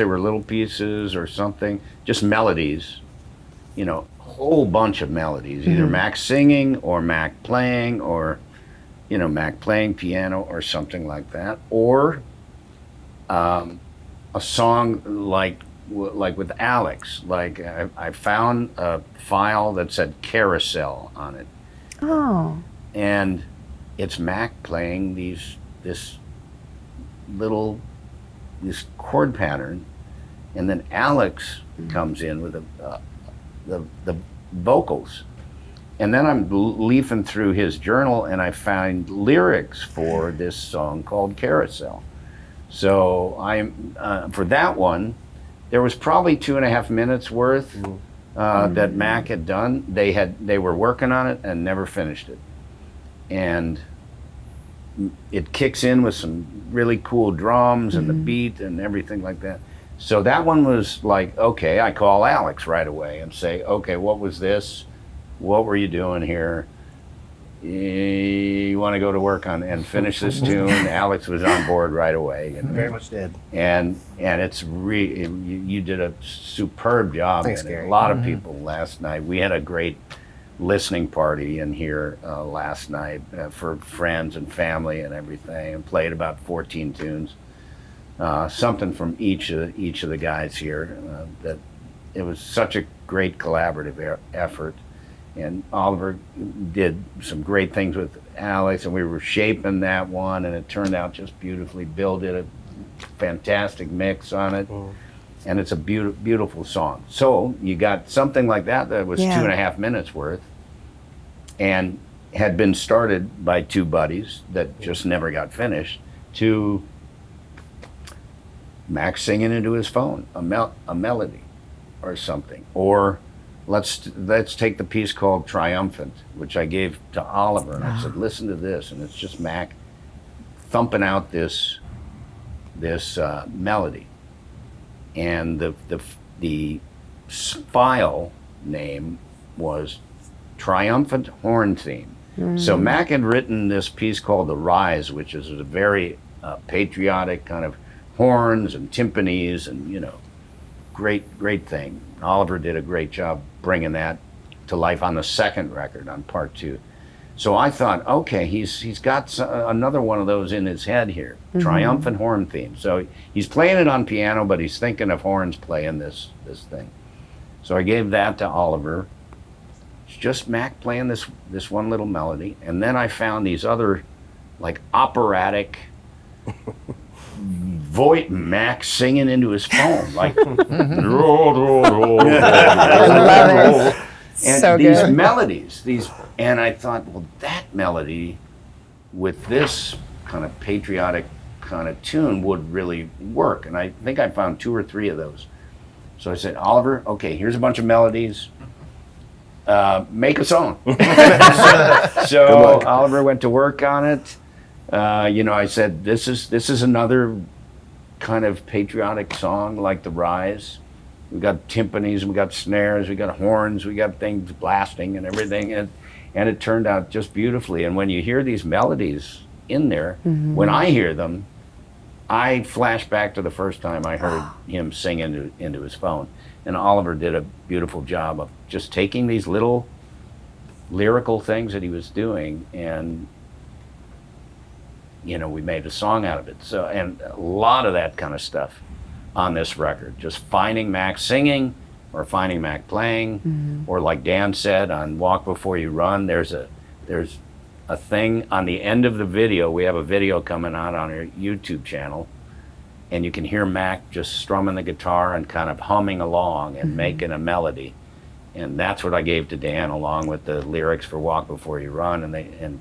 were little pieces or something, just melodies, a whole bunch of melodies, either Mac singing or Mac playing or, Mac playing piano or something like that, or a song like with Alex, I found a file that said Carousel on it. Oh. And it's Mac playing this chord pattern, and then Alex comes in with the vocals. And then I'm leafing through his journal, and I find lyrics for this song called Carousel. So for that one, there was probably 2.5 minutes worth that Mac had done. They were working on it and never finished it. And it kicks in with some really cool drums and the beat and everything like that. So that one was like, okay, I call Alex right away and say, okay, what was this? What were you doing here? You want to go to work on and finish this tune? Alex was on board right away. Very much did. And it's you did a superb job. Thanks, in Gary. A lot of people last night. We had a great listening party in here last night for friends and family and everything, and played about 14 tunes. Something from each of the guys here. That it was such a great collaborative effort, and Oliver did some great things with Alex, and we were shaping that one, and it turned out just beautifully. Bill did a fantastic mix on it. And it's a beautiful song. So you got something like that was 2.5 minutes worth, and had been started by two buddies that just never got finished, to Mac singing into his phone a melody or something. Or let's take the piece called Triumphant, which I gave to Oliver, and I said, listen to this, and it's just Mac thumping out this melody. And the file name was Triumphant Horn Theme. So Mac had written this piece called The Rise, which is a very patriotic kind of horns and timpanis, and great thing. Oliver did a great job bringing that to life on the second record, on part 2. So I thought, okay, he's got another one of those in his head here, Triumphant Horn Theme. So he's playing it on piano, but he's thinking of horns playing this thing. So I gave that to Oliver. It's just Mac playing this one little melody, and then I found these other, like, operatic Mac singing into his phone, like, I love it. and So these good. melodies, and I thought, well, that melody with this kind of patriotic kind of tune would really work. And I think I found 2 or 3 of those. So I said, Oliver, okay, here's a bunch of melodies. Make a song. So Oliver went to work on it. I said, this is another kind of patriotic song like The Rise. We got timpanis, we got snares, we got horns, we got things blasting and everything, and it turned out just beautifully. And when you hear these melodies in there, when I hear them, I flash back to the first time I heard him sing into his phone. And Oliver did a beautiful job of just taking these little lyrical things that he was doing, and we made a song out of it. So, and a lot of that kind of stuff on this record, just finding Mac singing or finding Mac playing, or like Dan said on Walk Before You Run, there's a thing on the end of the video. We have a video coming out on our YouTube channel, and you can hear Mac just strumming the guitar and kind of humming along and making a melody. And that's what I gave to Dan, along with the lyrics for Walk Before You Run, and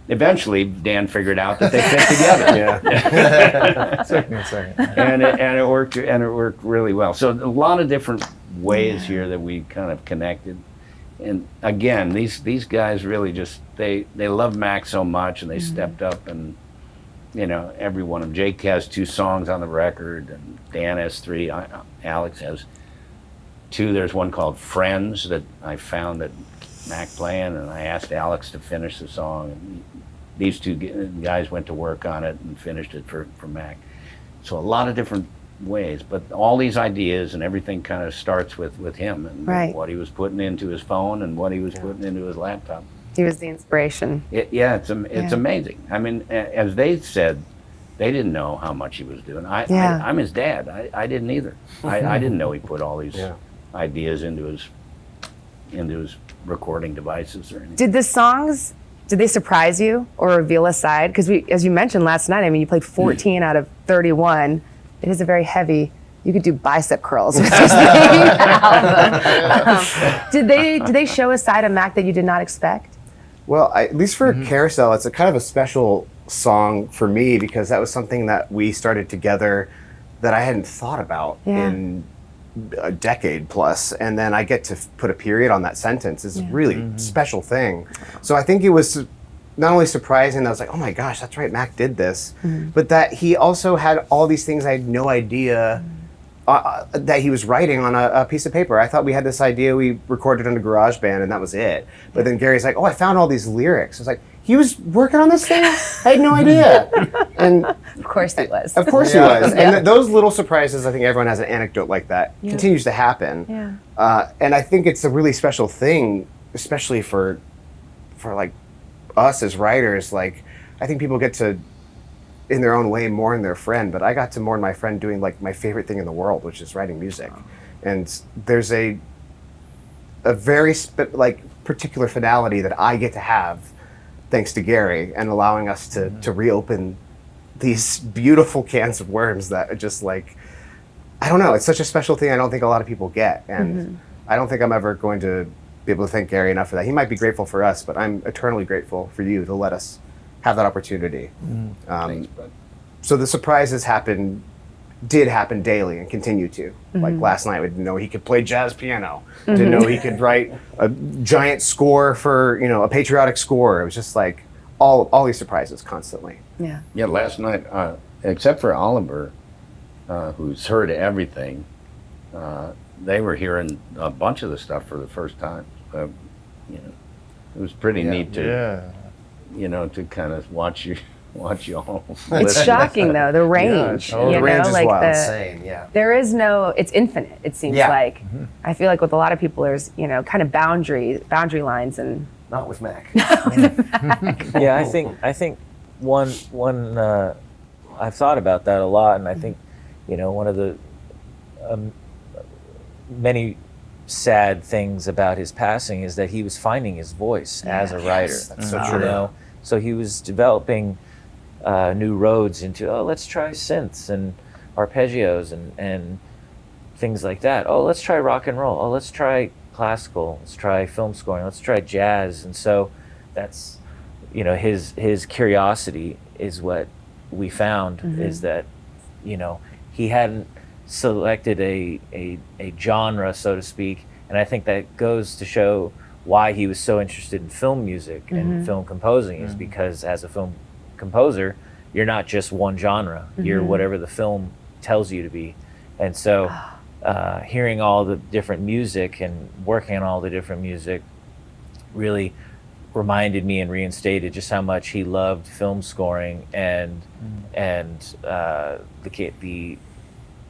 eventually Dan figured out that they fit together. Took me a second. and it worked really well. So a lot of different ways here that we kind of connected. And again, these guys really just they love Mac so much, and they stepped up, and every one of them. Jake has 2 songs on the record, and Dan has 3. Alex has 2. There's one called Friends that I found that Mac playing, and I asked Alex to finish the song, and these 2 guys went to work on it and finished it for Mac. So a lot of different ways, but all these ideas and everything kind of starts with him, and what he was putting into his phone and what he was putting into his laptop. He was the inspiration. It's amazing. I mean, as they said, they didn't know how much he was doing. I'm his dad. I didn't either. I didn't know he put all these ideas into his recording devices or anything. Did the songs, did they surprise you or reveal a side? Because as you mentioned last night, I mean, you played 14 out of 31. It is a very heavy, you could do bicep curls with this album. Did they show a side of Mac that you did not expect? Well, at least for Carousel, it's a kind of a special song for me, because that was something that we started together that I hadn't thought about in a decade plus, and then I get to put a period on that sentence. Is a really special thing. So I think it was not only surprising that I was like, oh my gosh, that's right, Mac did this, but that he also had all these things I had no idea that he was writing on a piece of paper. I thought we had this idea, we recorded on a GarageBand, and that was it. But then Gary's like, oh, I found all these lyrics. I was like, he was working on this thing? I had no idea. And of course he was. Of course he was. And those little surprises, I think everyone has an anecdote like that, continues to happen. And I think it's a really special thing especially for like us as writers, like I think people get to, in their own way, mourn their friend, but I got to mourn my friend doing like my favorite thing in the world, which is writing music. And there's a very particular finality that I get to have thanks to Gary and allowing us to reopen these beautiful cans of worms that are just like, I don't know, it's such a special thing I don't think a lot of people get. And I don't think I'm ever going to be able to thank Gary enough for that. He might be grateful for us, but I'm eternally grateful for you to let us have that opportunity. Thanks, bud. So the surprises did happen daily and continue to. Like last night, we didn't know he could play jazz piano. Didn't know he could write a giant score for, a patriotic score. It was just like all these surprises constantly. Yeah. Yeah, last night, except for Oliver, who's heard everything, they were hearing a bunch of the stuff for the first time. It was pretty neat to, to kind of watch you all. It's listen. shocking though, the range. The range is wild. Insane, yeah. There is it's infinite, it seems like. I feel like with a lot of people there's, kind of boundary lines and Not with Mac. Yeah, I think one I've thought about that a lot, and I think one of the many sad things about his passing is that he was finding his voice as a writer. That's so true. So he was developing new roads into let's try synths and arpeggios and things like that. Let's try rock and roll. Let's try classical. Let's try film scoring. Let's try jazz. And so that's his curiosity is what we found is that he hadn't selected a genre, so to speak, and I think that goes to show why he was so interested in film music and film composing is because as a film composer, you're not just one genre, you're whatever the film tells you to be. And so hearing all the different music and working on all the different music really reminded me and reinstated just how much he loved film scoring and the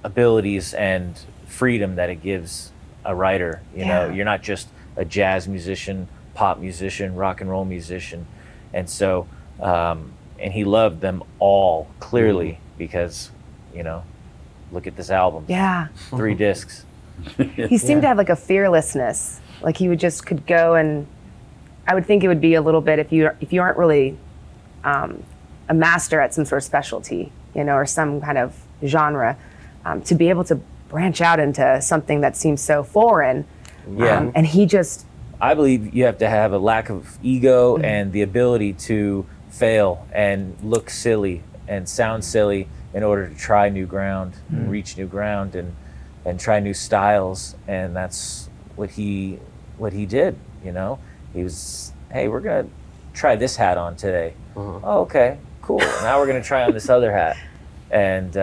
abilities and freedom that it gives a writer. You're not just a jazz musician, pop musician, rock and roll musician. And so, and he loved them all clearly because, look at this album. Yeah. 3 discs. He seemed to have like a fearlessness. Like he could go, and I would think it would be a little bit if you aren't really a master at some sort of specialty, or some kind of genre, to be able to branch out into something that seems so foreign. Yeah. And he just... I believe you have to have a lack of ego and the ability to fail and look silly and sound silly in order to try new ground and reach new ground and try new styles. And that's what he did, He was, hey, we're going to try this hat on today. Oh, okay, cool. Now we're going to try on this other hat. And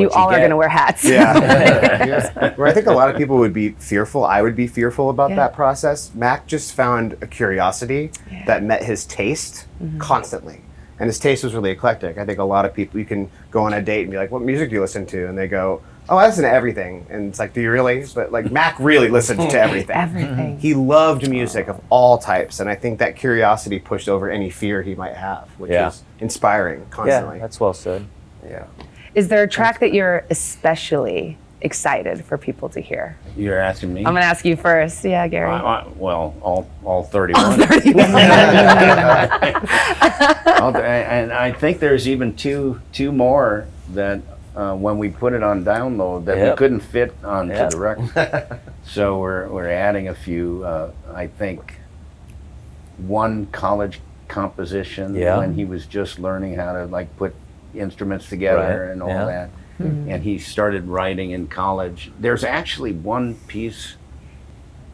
you all are going to wear hats. Yeah. Where I think a lot of people would be fearful, I would be fearful about that process. Mac just found a curiosity that met his taste constantly. And his taste was really eclectic. I think a lot of people, you can go on a date and be like, what music do you listen to? And they go, oh, I listen to everything. And it's like, do you really? But like Mac really listened to everything. Everything. He loved music of all types. And I think that curiosity pushed over any fear he might have, which is inspiring constantly. Yeah, that's well said. Yeah. Is there a track that you're especially excited for people to hear? You're asking me? I'm going to ask you first. Yeah, Gary. Well, all 31. And I think there's even two more that when we put it on download that we couldn't fit onto the record. So we're adding a few. I think one college composition when he was just learning how to like put instruments together and all that. And he started writing in college. There's actually one piece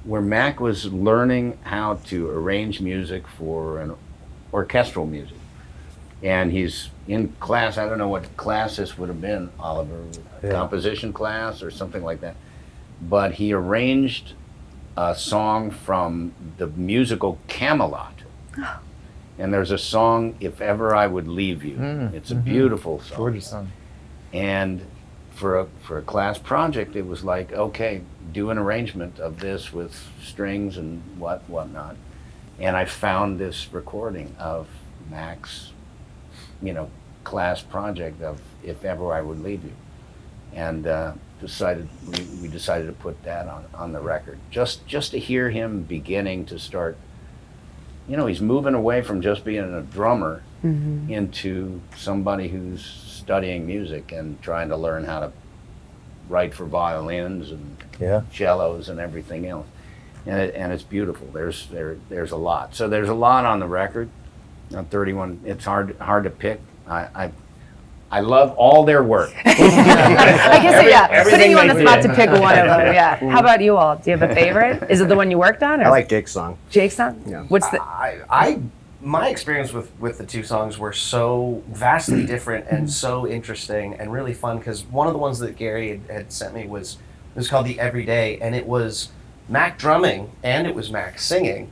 where Mac was learning how to arrange music for an orchestral music. And he's in class, I don't know what class this would have been, Oliver, composition class or something like that. But he arranged a song from the musical Camelot. And there's a song, If Ever I Would Leave You. It's a beautiful song. Gorgeous song. And for a class project, it was like, okay, do an arrangement of this with strings and whatnot. And I found this recording of Mac's, class project of If Ever I Would Leave You. And we decided to put that on the record. Just to hear him beginning to start, he's moving away from just being a drummer into somebody who's studying music and trying to learn how to write for violins and cellos and everything else. And it's beautiful. There's a lot. So there's a lot on the record. On 31, it's hard to pick. I love all their work. I guess, putting you on the spot do. to pick one of them, yeah. How about you all? Do you have a favorite? Is it the one you worked on? Or? I like Jake's song. Jake's song? Yeah. What's the... My experience with the two songs were so vastly different and so interesting and really fun, because one of the ones that Gary had sent me it was called The Everyday, and it was Mac drumming and it was Mac singing.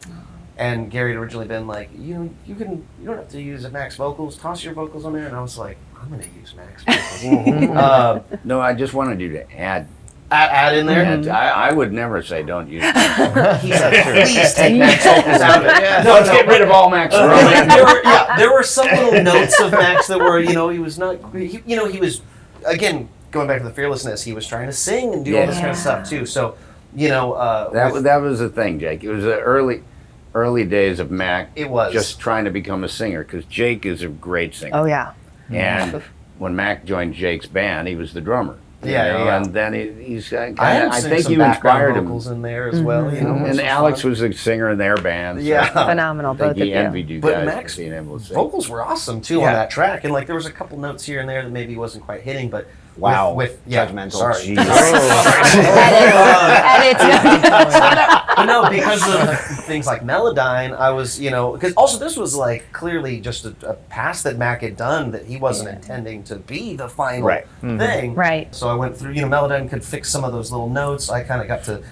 And Gary had originally been like, you don't have to use Mac's vocals, toss your vocals on there. And I was like, I'm going to use Mac's vocals. No, I just wanted you to add in there? I would never say don't use it. He said, please take Mac's vocals out of it. Yeah, let's get rid of all Mac's there were some little notes of Mac's that were, he was not, he was, again, going back to the fearlessness, he was trying to sing and do all this kind of stuff too. So, that was the thing, Jake. It was the early days of Mac. It was just trying to become a singer, because Jake is a great singer. Oh, yeah. And when Mac joined Jake's band, he was the drummer. Yeah. And then he's I think you inspired him. vocals in there as well. And Alex was a singer in their band. So Yeah. Phenomenal, I both think of he you. envied you But guys Mac's being able to sing. vocals were awesome too on that track, and there was a couple notes here and there that maybe wasn't quite hitting, but Wow. with Judgmental. Sorry. Jeez. But no, because of things like Melodyne, I was, because also this was clearly just a pass that Mac had done that he wasn't intending to be the final thing. Right. So I went through, Melodyne could fix some of those little notes. I kind of got to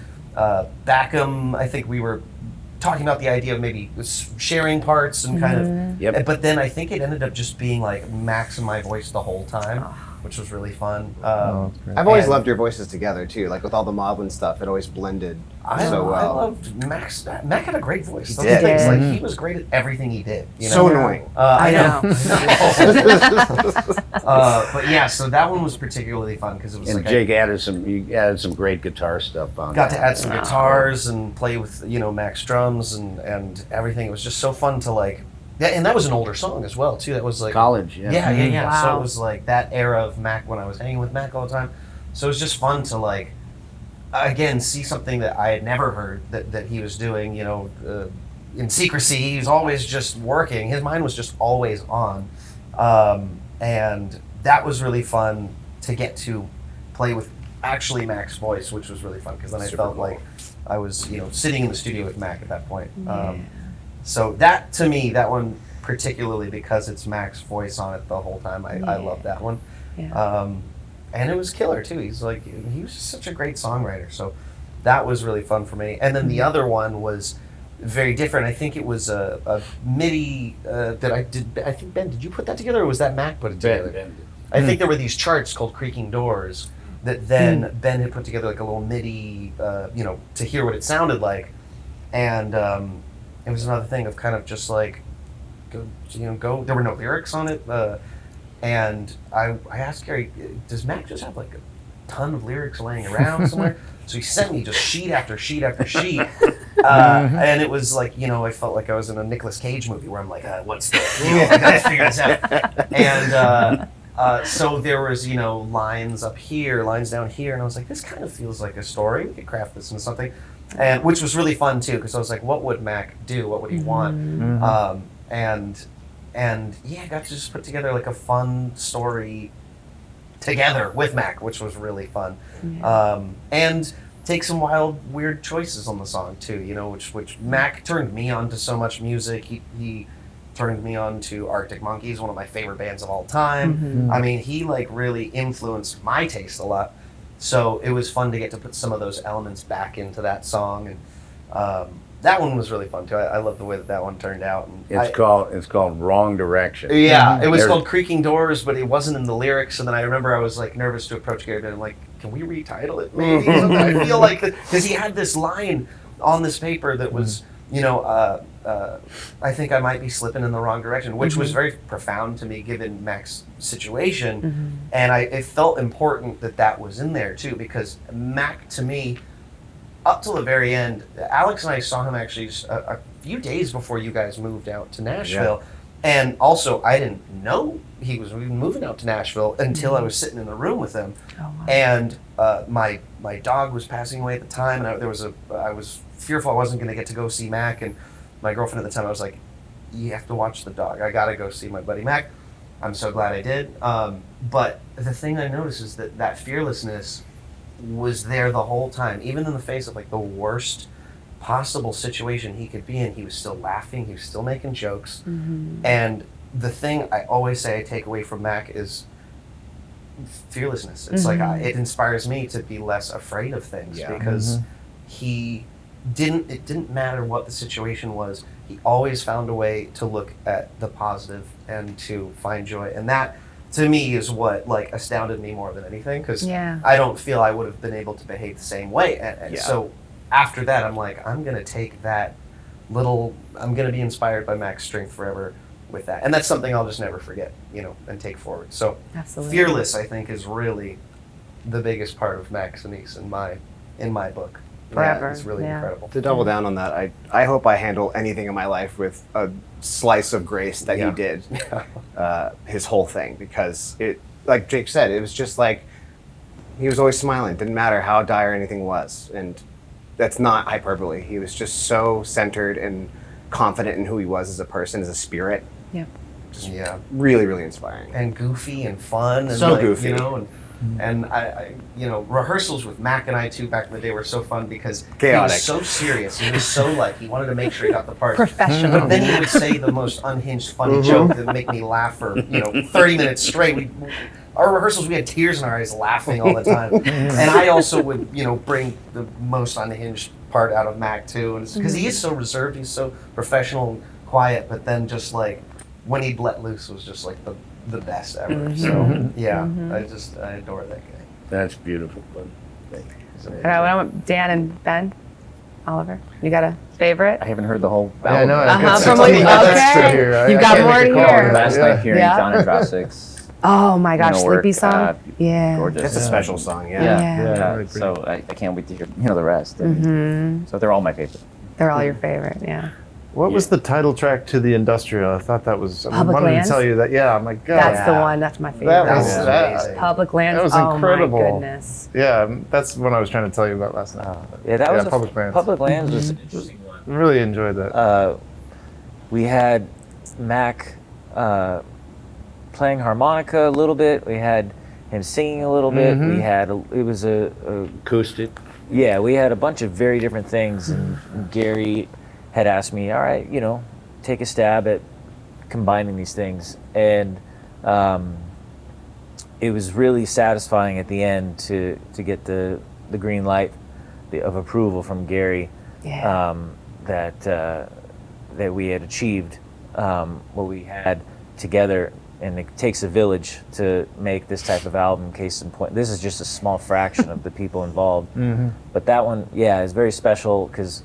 back them. I think we were talking about the idea of maybe sharing parts and kind of, Yep. but then I think it ended up just being Max and my voice the whole time, which was really fun. I've always loved your voices together too. With all the Moblin stuff, it always blended so well. I loved Max. Mac had a great voice. He did. He was great at everything he did. So annoying. I know. But yeah, so that one was particularly fun because it was And Jake added some great guitar stuff on. Got to add some guitars and play with Mac's drums and everything. It was just so fun to yeah, and that was an older song as well too. That was college. Yeah. Yeah. Wow. So it was that era of Mac when I was hanging with Mac all the time. So it was just fun to again see something that I had never heard that he was doing. In secrecy, he was always just working. His mind was just always on, and that was really fun to get to play with actually Mac's voice, which was really fun because then I felt like I was sitting in the studio with Mac at that point. So that, to me, that one particularly because it's Mac's voice on it the whole time, I love that one. Yeah. And it was killer too. He was just such a great songwriter. So that was really fun for me. And then the other one was very different. I think it was a MIDI that I did. I think, Ben, did you put that together or was that Mac put it together? Ben. I think there were these charts called Creaking Doors that then Ben had put together a little MIDI, to hear what it sounded like. And it was another thing of kind of just go. There were no lyrics on it, and I asked Gary, does Mac just have a ton of lyrics laying around somewhere? So he sent me just sheet after sheet after sheet, and it was I felt like I was in a Nicolas Cage movie where I'm like, what's the, I gotta figure this out, and so there was lines up here, lines down here, and I was like, this kind of feels like a story. We could craft this into something. And which was really fun too, because I was like, "What would Mac do? What would he want?" And yeah, I got to just put together a fun story together with Mac, which was really fun. And take some wild, weird choices on the song too. Which Mac turned me on to so much music. He turned me on to Arctic Monkeys, one of my favorite bands of all time. I mean, he really influenced my taste a lot. So it was fun to get to put some of those elements back into that song, and that one was really fun too. I love the way that one turned out. And It's called Wrong Direction. Yeah, it was called Creaking Doors, but it wasn't in the lyrics. And then I remember I was nervous to approach Gary, but I'm like, can we retitle it maybe? I feel like, because he had this line on this paper that was, I think I might be slipping in the wrong direction, which was very profound to me given Mac's situation. And it felt important that was in there too, because Mac, to me, up till the very end, Alex and I saw him actually a few days before you guys moved out to Nashville. And also, I didn't know he was moving out to Nashville until I was sitting in the room with him. Oh, wow. And my dog was passing away at the time, and I was fearful I wasn't going to get to go see Mac. And my girlfriend at the time, I was like, "You have to watch the dog. I got to go see my buddy Mac." I'm so glad I did. But the thing I noticed is that fearlessness was there the whole time, even in the face of like the worst possible situation he could be in. He was still laughing, he was still making jokes. And the thing I always say I take away from Mac is fearlessness. It's like it inspires me to be less afraid of things, because it didn't matter what the situation was, he always found a way to look at the positive and to find joy. And that, to me, is what like astounded me more than anything, because I don't feel I would have been able to behave the same way. And so after that, I'm like, I'm going to take that I'm going to be inspired by Mac's strength forever with that. And that's something I'll just never forget, and take forward. So Absolutely. Fearless, I think, is really the biggest part of Mac Sinise in my book. Forever. Yeah, it's really incredible. To double down on that, I hope I handle anything in my life with a slice of grace that he did, his whole thing, because it, like Jake said, it was just like, he was always smiling, didn't matter how dire anything was. And that's not hyperbole. He was just so centered and confident in who he was as a person, as a spirit. Yep. Just really, really inspiring. And goofy and fun. And so goofy. And I rehearsals with Mac and I too back in the day were so fun, because Chaotic. he was so serious. He was so he wanted to make sure he got the part. Professional. But then he would say the most unhinged, funny joke that would make me laugh for 30 minutes straight. Our rehearsals, we had tears in our eyes, laughing all the time. And I also would bring the most unhinged part out of Mac too, and because he is so reserved, he's so professional and quiet. But then just like when he'd let loose was just like the best ever. So I adore that guy. That's beautiful. All right, I want Dan and Ben. Oliver, you got a favorite? I haven't heard the whole Yeah, I album. know. I've got From 16 extra okay. here. You've I got can't more make to a call. hear. Last night hearing Yeah. John and Drossix. Oh my gosh, Work, Sleepy song. Yeah. Gorgeous. That's a special song, Yeah. really So I can't wait to hear the rest. Mm-hmm. So they're all my favorite. They're all your favorite, yeah. What was the title track to the Industrial? I thought that was. I Public wanted Lands? to tell you that. Yeah, my God. That's the one. That's my favorite. That was amazing. Public Lands. That was Oh incredible. my goodness. Yeah, that's what I was trying to tell you about last night. Yeah, that was Public Lands. Public Lands was an interesting one. Really enjoyed that. We had Mac playing harmonica a little bit. We had him singing a little bit. We had it was a Acoustic. yeah. We had a bunch of very different things, and Gary had asked me, all right, take a stab at combining these things, and it was really satisfying at the end to get the green light of approval from Gary. Yeah. That we had achieved what we had together, and it takes a village to make this type of album. Case in point, this is just a small fraction of the people involved, but that one, is very special because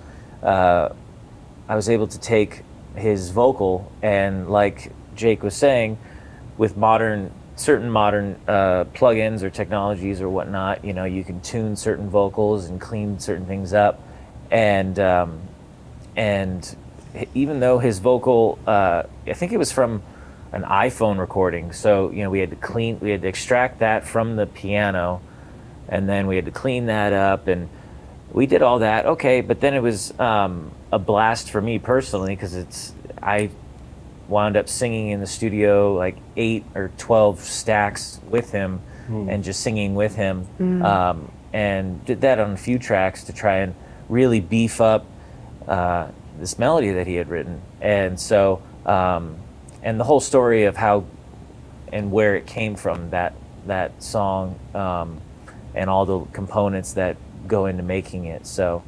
I was able to take his vocal and, like Jake was saying, with certain modern plugins or technologies or whatnot, you can tune certain vocals and clean certain things up, and even though his vocal, I think it was from an iPhone recording, so we had to extract that from the piano, and then we had to clean that up, and we did all that. Okay, but then it was a blast for me personally, because I wound up singing in the studio like 8 or 12 stacks with him, and just singing with him, and did that on a few tracks to try and really beef up this melody that he had written. And so and the whole story of how and where it came from, that song, and all the components that go into making it. So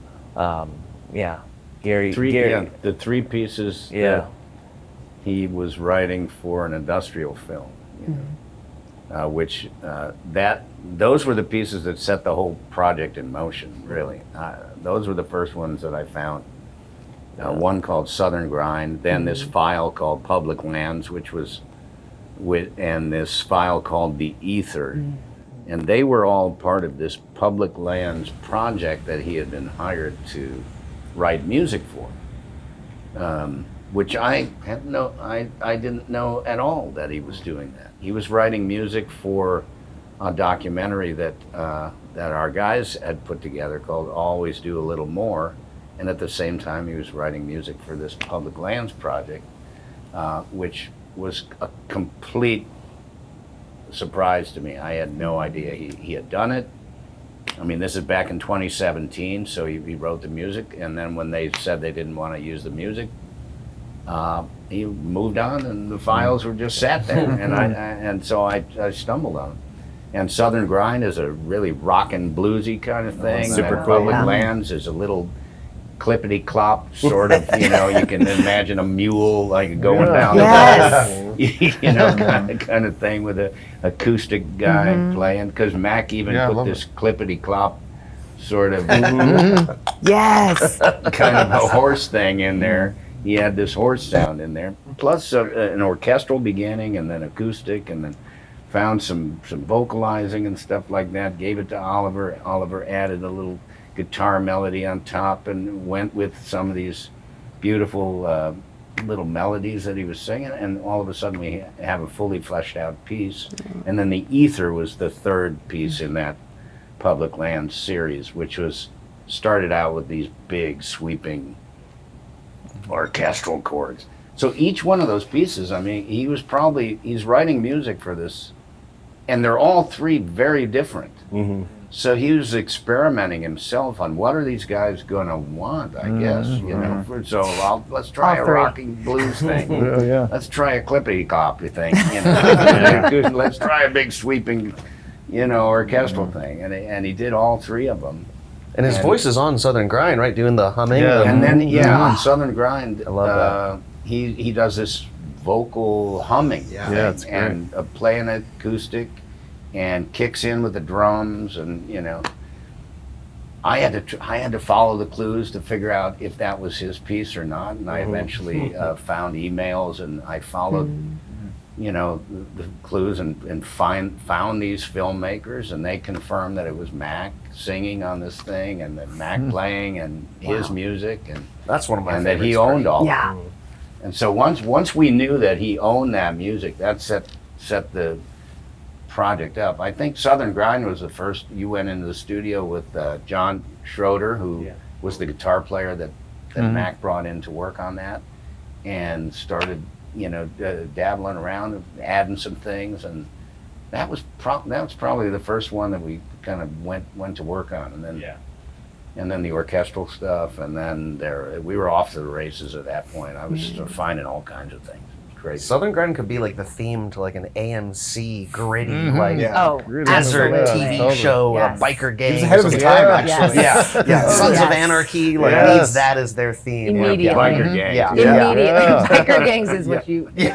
Gary, The three pieces that he was writing for an industrial film, which that those were the pieces that set the whole project in motion, really. Those were the first ones that I found. One called Southern Grind, then this file called Public Lands, which was and this file called The Ether. And they were all part of this Public Lands project that he had been hired to write music for, which I didn't know at all that he was doing that. He was writing music for a documentary that our guys had put together called Always Do a Little More, and at the same time he was writing music for this Public Lands project, which was a complete surprise to me. I had no idea he had done it. I mean, this is back in 2017, so he wrote the music, and then when they said they didn't want to use the music, he moved on, and the files were just sat there, and so I stumbled on them. And Southern Grind is a really rockin' bluesy kind of thing. Super And cool. Public Lands is a little clippity-clop sort of, you can imagine a mule like going down the kind of thing with a acoustic guy playing, because Mac even put this clippity-clop sort of Yes. kind of a horse thing in there. He had this horse sound in there, plus an orchestral beginning, and then acoustic, and then found some vocalizing and stuff like that, gave it to Oliver. Oliver added a little guitar melody on top and went with some of these beautiful little melodies that he was singing, and all of a sudden we have a fully fleshed out piece. And then The Ether was the third piece in that Public Lands series, which started out with these big sweeping orchestral chords. So each one of those pieces, I mean, he's writing music for this, and they're all three very different. So he was experimenting himself on what are these guys going to want, I guess, So let's try a rocking blues thing. Let's try a clippity-cloppy thing. Let's try a big sweeping, orchestral thing. And he did all three of them. And his voice is on Southern Grind, right? Doing the humming. And then, on Southern Grind, I love he does this vocal humming it's great. and playing acoustic, and kicks in with the drums, and I had to follow the clues to figure out if that was his piece or not, and I eventually found emails, and I followed the clues and found these filmmakers, and they confirmed that it was Mac singing on this thing, and that Mac playing, and his music, and that's one of my and that favorites. he owned all of Yeah. it. And so once we knew that he owned that music, that set the project up. I think Southern Grind was the first. You went into the studio with John Schroeder, who was the guitar player that Mac brought in to work on that, and started dabbling around, adding some things, and that was probably the first one that we kind of went to work on, and then the orchestral stuff, and then we were off to the races at that point. I was finding all kinds of things. Crazy. Southern Grind could be like the theme to like an AMC gritty Oh, desert absolutely. TV show, Yes. a biker gang. He's ahead of his time, actually. Sons of Anarchy, Needs that as their theme. Immediately. Biker gang. Yeah. Immediately. Biker gangs is what you see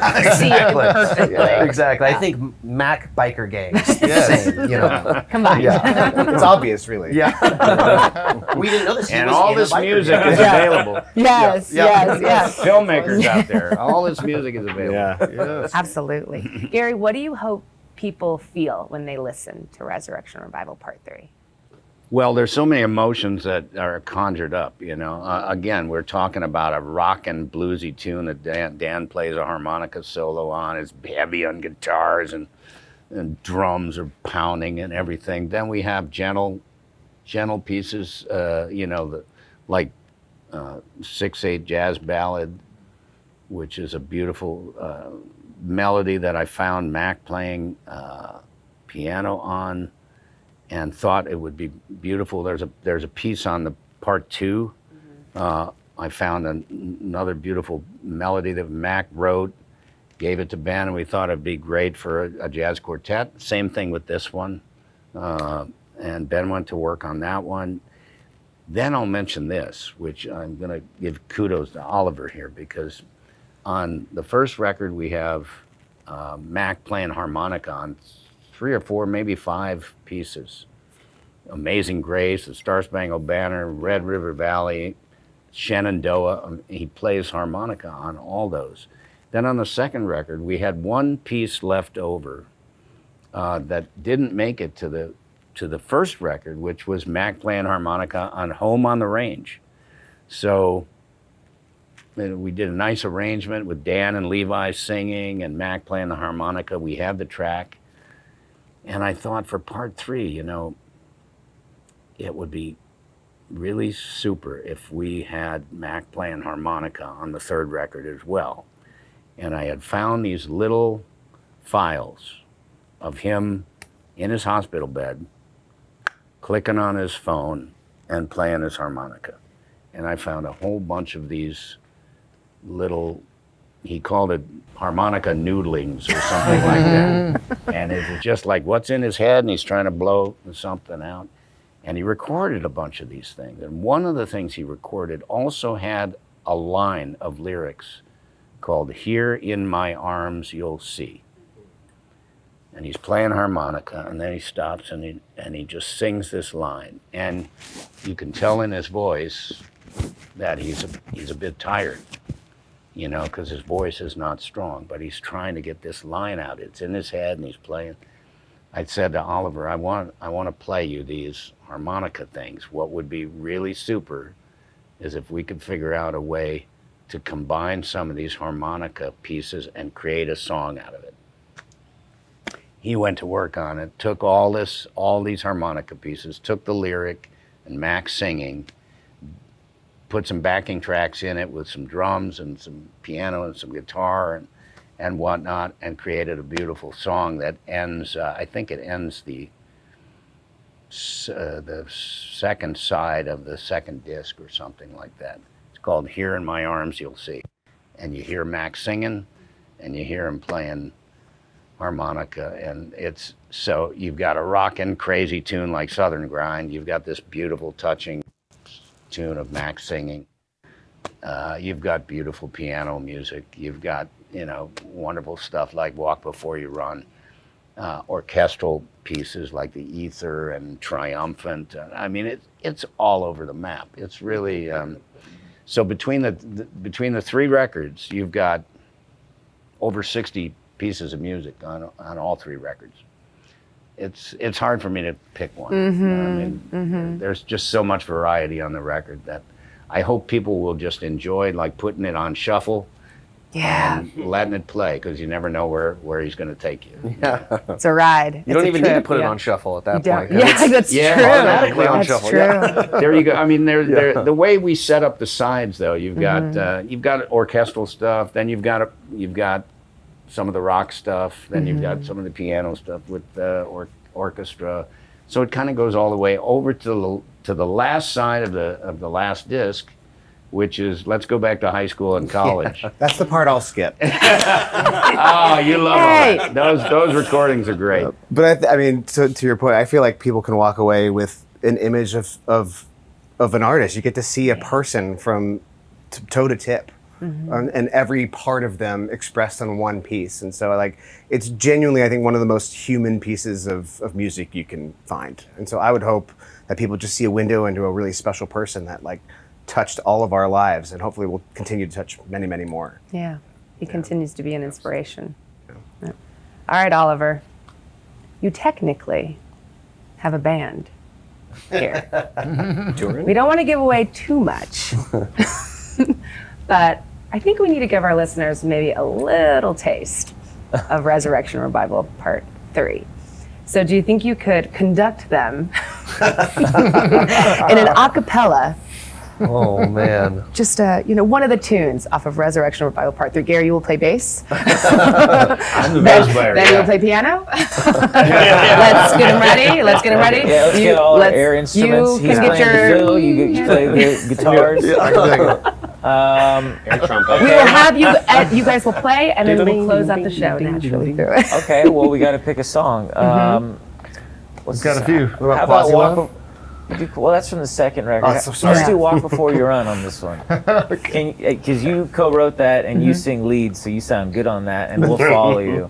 it perfectly. Exactly. I think Mac biker gangs. Same, Combined. It's obvious, really. we didn't know this. He And was all in a this biker music gang. is available. Yes, yes. Filmmakers out there, all this music is available. Absolutely. Gary, what do you hope people feel when they listen to Resurrection Revival Part 3? Well, there's so many emotions that are conjured up, Again, we're talking about a rockin' bluesy tune that Dan plays a harmonica solo on. It's heavy on guitars, and drums are pounding and everything. Then we have gentle pieces, like 6/8 jazz ballad, which is a beautiful melody that I found Mac playing piano on, and thought it would be beautiful. There's a piece on the part 2. I found another beautiful melody that Mac wrote, gave it to Ben, and we thought it'd be great for a jazz quartet. Same thing with this one, and Ben went to work on that one. Then I'll mention this, which I'm going to give kudos to Oliver here, because on the first record we have Mac playing harmonica on 3 or 4, maybe 5 pieces. Amazing Grace, The Star-Spangled Banner, Red River Valley, Shenandoah. He plays harmonica on all those. Then on the second record, we had one piece left over that didn't make it to the first record, which was Mac playing harmonica on Home on the Range. So we did a nice arrangement with Dan and Levi singing and Mac playing the harmonica. We had the track. And I thought for part 3, you know, it would be really super if we had Mac playing harmonica on the third record as well. And I had found these little files of him in his hospital bed, clicking on his phone and playing his harmonica. And I found a whole bunch of these little, he called it harmonica noodlings or something like that. And it was just like what's in his head, and he's trying to blow something out. And he recorded a bunch of these things. And one of the things he recorded also had a line of lyrics called "Here in My Arms You'll See." And he's playing harmonica, and then he stops and he just sings this line. And you can tell in his voice that he's a bit tired, you know, because his voice is not strong, but he's trying to get this line out. It's in his head and he's playing. I said to Oliver, I want to play you these harmonica things. What would be really super is if we could figure out a way to combine some of these harmonica pieces and create a song out of it. He went to work on it, took all these harmonica pieces, took the lyric and Mac singing, put some backing tracks in it with some drums and some piano and some guitar and whatnot, and created a beautiful song that ends, I think it ends the second side of the second disc or something like that. It's called "Here in My Arms You'll See." And you hear Mac singing and you hear him playing harmonica, and it's, so you've got a rockin' crazy tune like Southern Grind, you've got this beautiful touching tune of Mac singing, you've got beautiful piano music, you've got, you know, wonderful stuff like Walk Before You Run, orchestral pieces like the Ether and Triumphant. I mean, it's all over the map. It's really, so between the 3 records, you've got over 60 pieces of music on all 3 records. It's hard for me to pick one. I mean, there's just so much variety on the record that I hope people will just enjoy, like putting it on shuffle and letting it play, because you never know where he's going to take you. Yeah. It's a ride. You don't even need to put it on shuffle at that point. Yeah, that's true. Automatically on That's shuffle. true. Yeah. There you go. I mean, the way we set up the sides, though, you've got orchestral stuff, then you've got some of the rock stuff, then you've got some of the piano stuff with orchestra. So it kind of goes all the way over to the last side of the last disc, which is "Let's Go Back to High School and College." That's the part I'll skip. Oh, you love all that. Those recordings are great. But I mean, to your point, I feel like people can walk away with an image of an artist. You get to see a person from toe to tip. And every part of them expressed on one piece. And so like, it's genuinely, I think, one of the most human pieces of music you can find. And so I would hope that people just see a window into a really special person that like touched all of our lives, and hopefully will continue to touch many, many more. Yeah, he continues to be an inspiration. Yeah. All right, Oliver, you technically have a band here. We don't want to give away too much, but I think we need to give our listeners maybe a little taste of Resurrection Revival Part 3. So do you think you could conduct them in an a cappella? Oh man. Just one of the tunes off of Resurrection Revival Part 3. Gary, you will play bass. I'm the bass player. Then you'll play piano. Let's get him ready. Yeah, let's get all our air instruments. He's playing the fiddle, you play the guitars. Air trumpet. We will have you, you guys will play, and then we'll close out the show naturally through it. Okay, well, we got to pick a song. We've got a few. What How about about Quasi Walk Love? Well, that's from the second record. Oh, so sorry. Let's do Walk Before You Run on this one. Because you co-wrote that and you sing lead, so you sound good on that, and we'll follow you.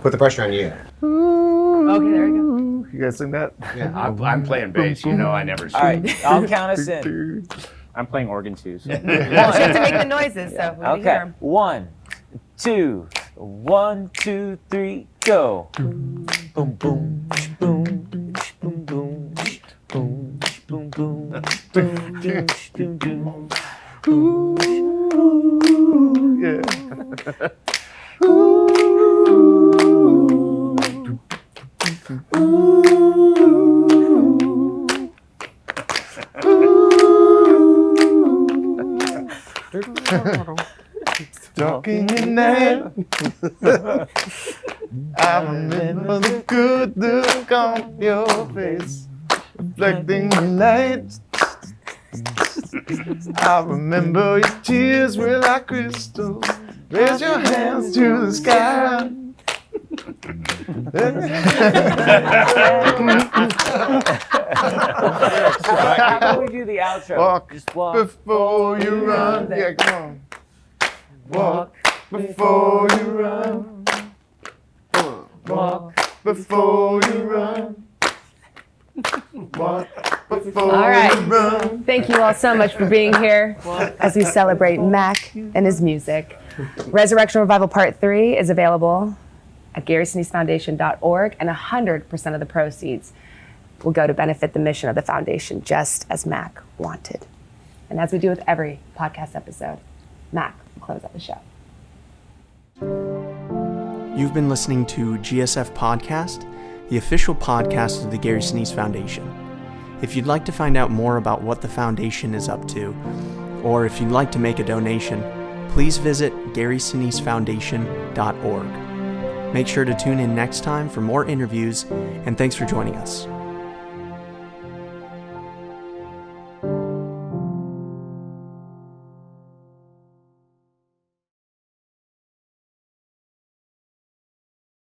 Put the pressure on you. Okay, there we go. You guys sing that? Yeah, I'm playing bass. You know I never sing. All right, I'll count us in. I'm playing organ too. So. You have to make the noises, so we need to hear Okay, 'em. 1, 2, 1, 2, 3, go. Boom, boom, boom, boom, boom, boom, boom, boom, boom, boom, boom, boom. Yeah. Talking in night. I remember the good look on your face, reflecting the light. I remember your tears were like crystal. Raise your hands to the sky. How about we do the outro? Walk Just walk before you run. Yeah, come on. Walk before you run. Walk before you run. Walk before All right. you run. Thank you all so much for being here as we celebrate Mac and his music. Resurrection Revival Part 3 is available at GarySiniseFoundation.org, and 100% of the proceeds will go to benefit the mission of the foundation, just as Mac wanted. And as we do with every podcast episode, Mac will close out the show. You've been listening to GSF Podcast, the official podcast of the Gary Sinise Foundation. If you'd like to find out more about what the foundation is up to, or if you'd like to make a donation, please visit GarySiniseFoundation.org. Make sure to tune in next time for more interviews, and thanks for joining us.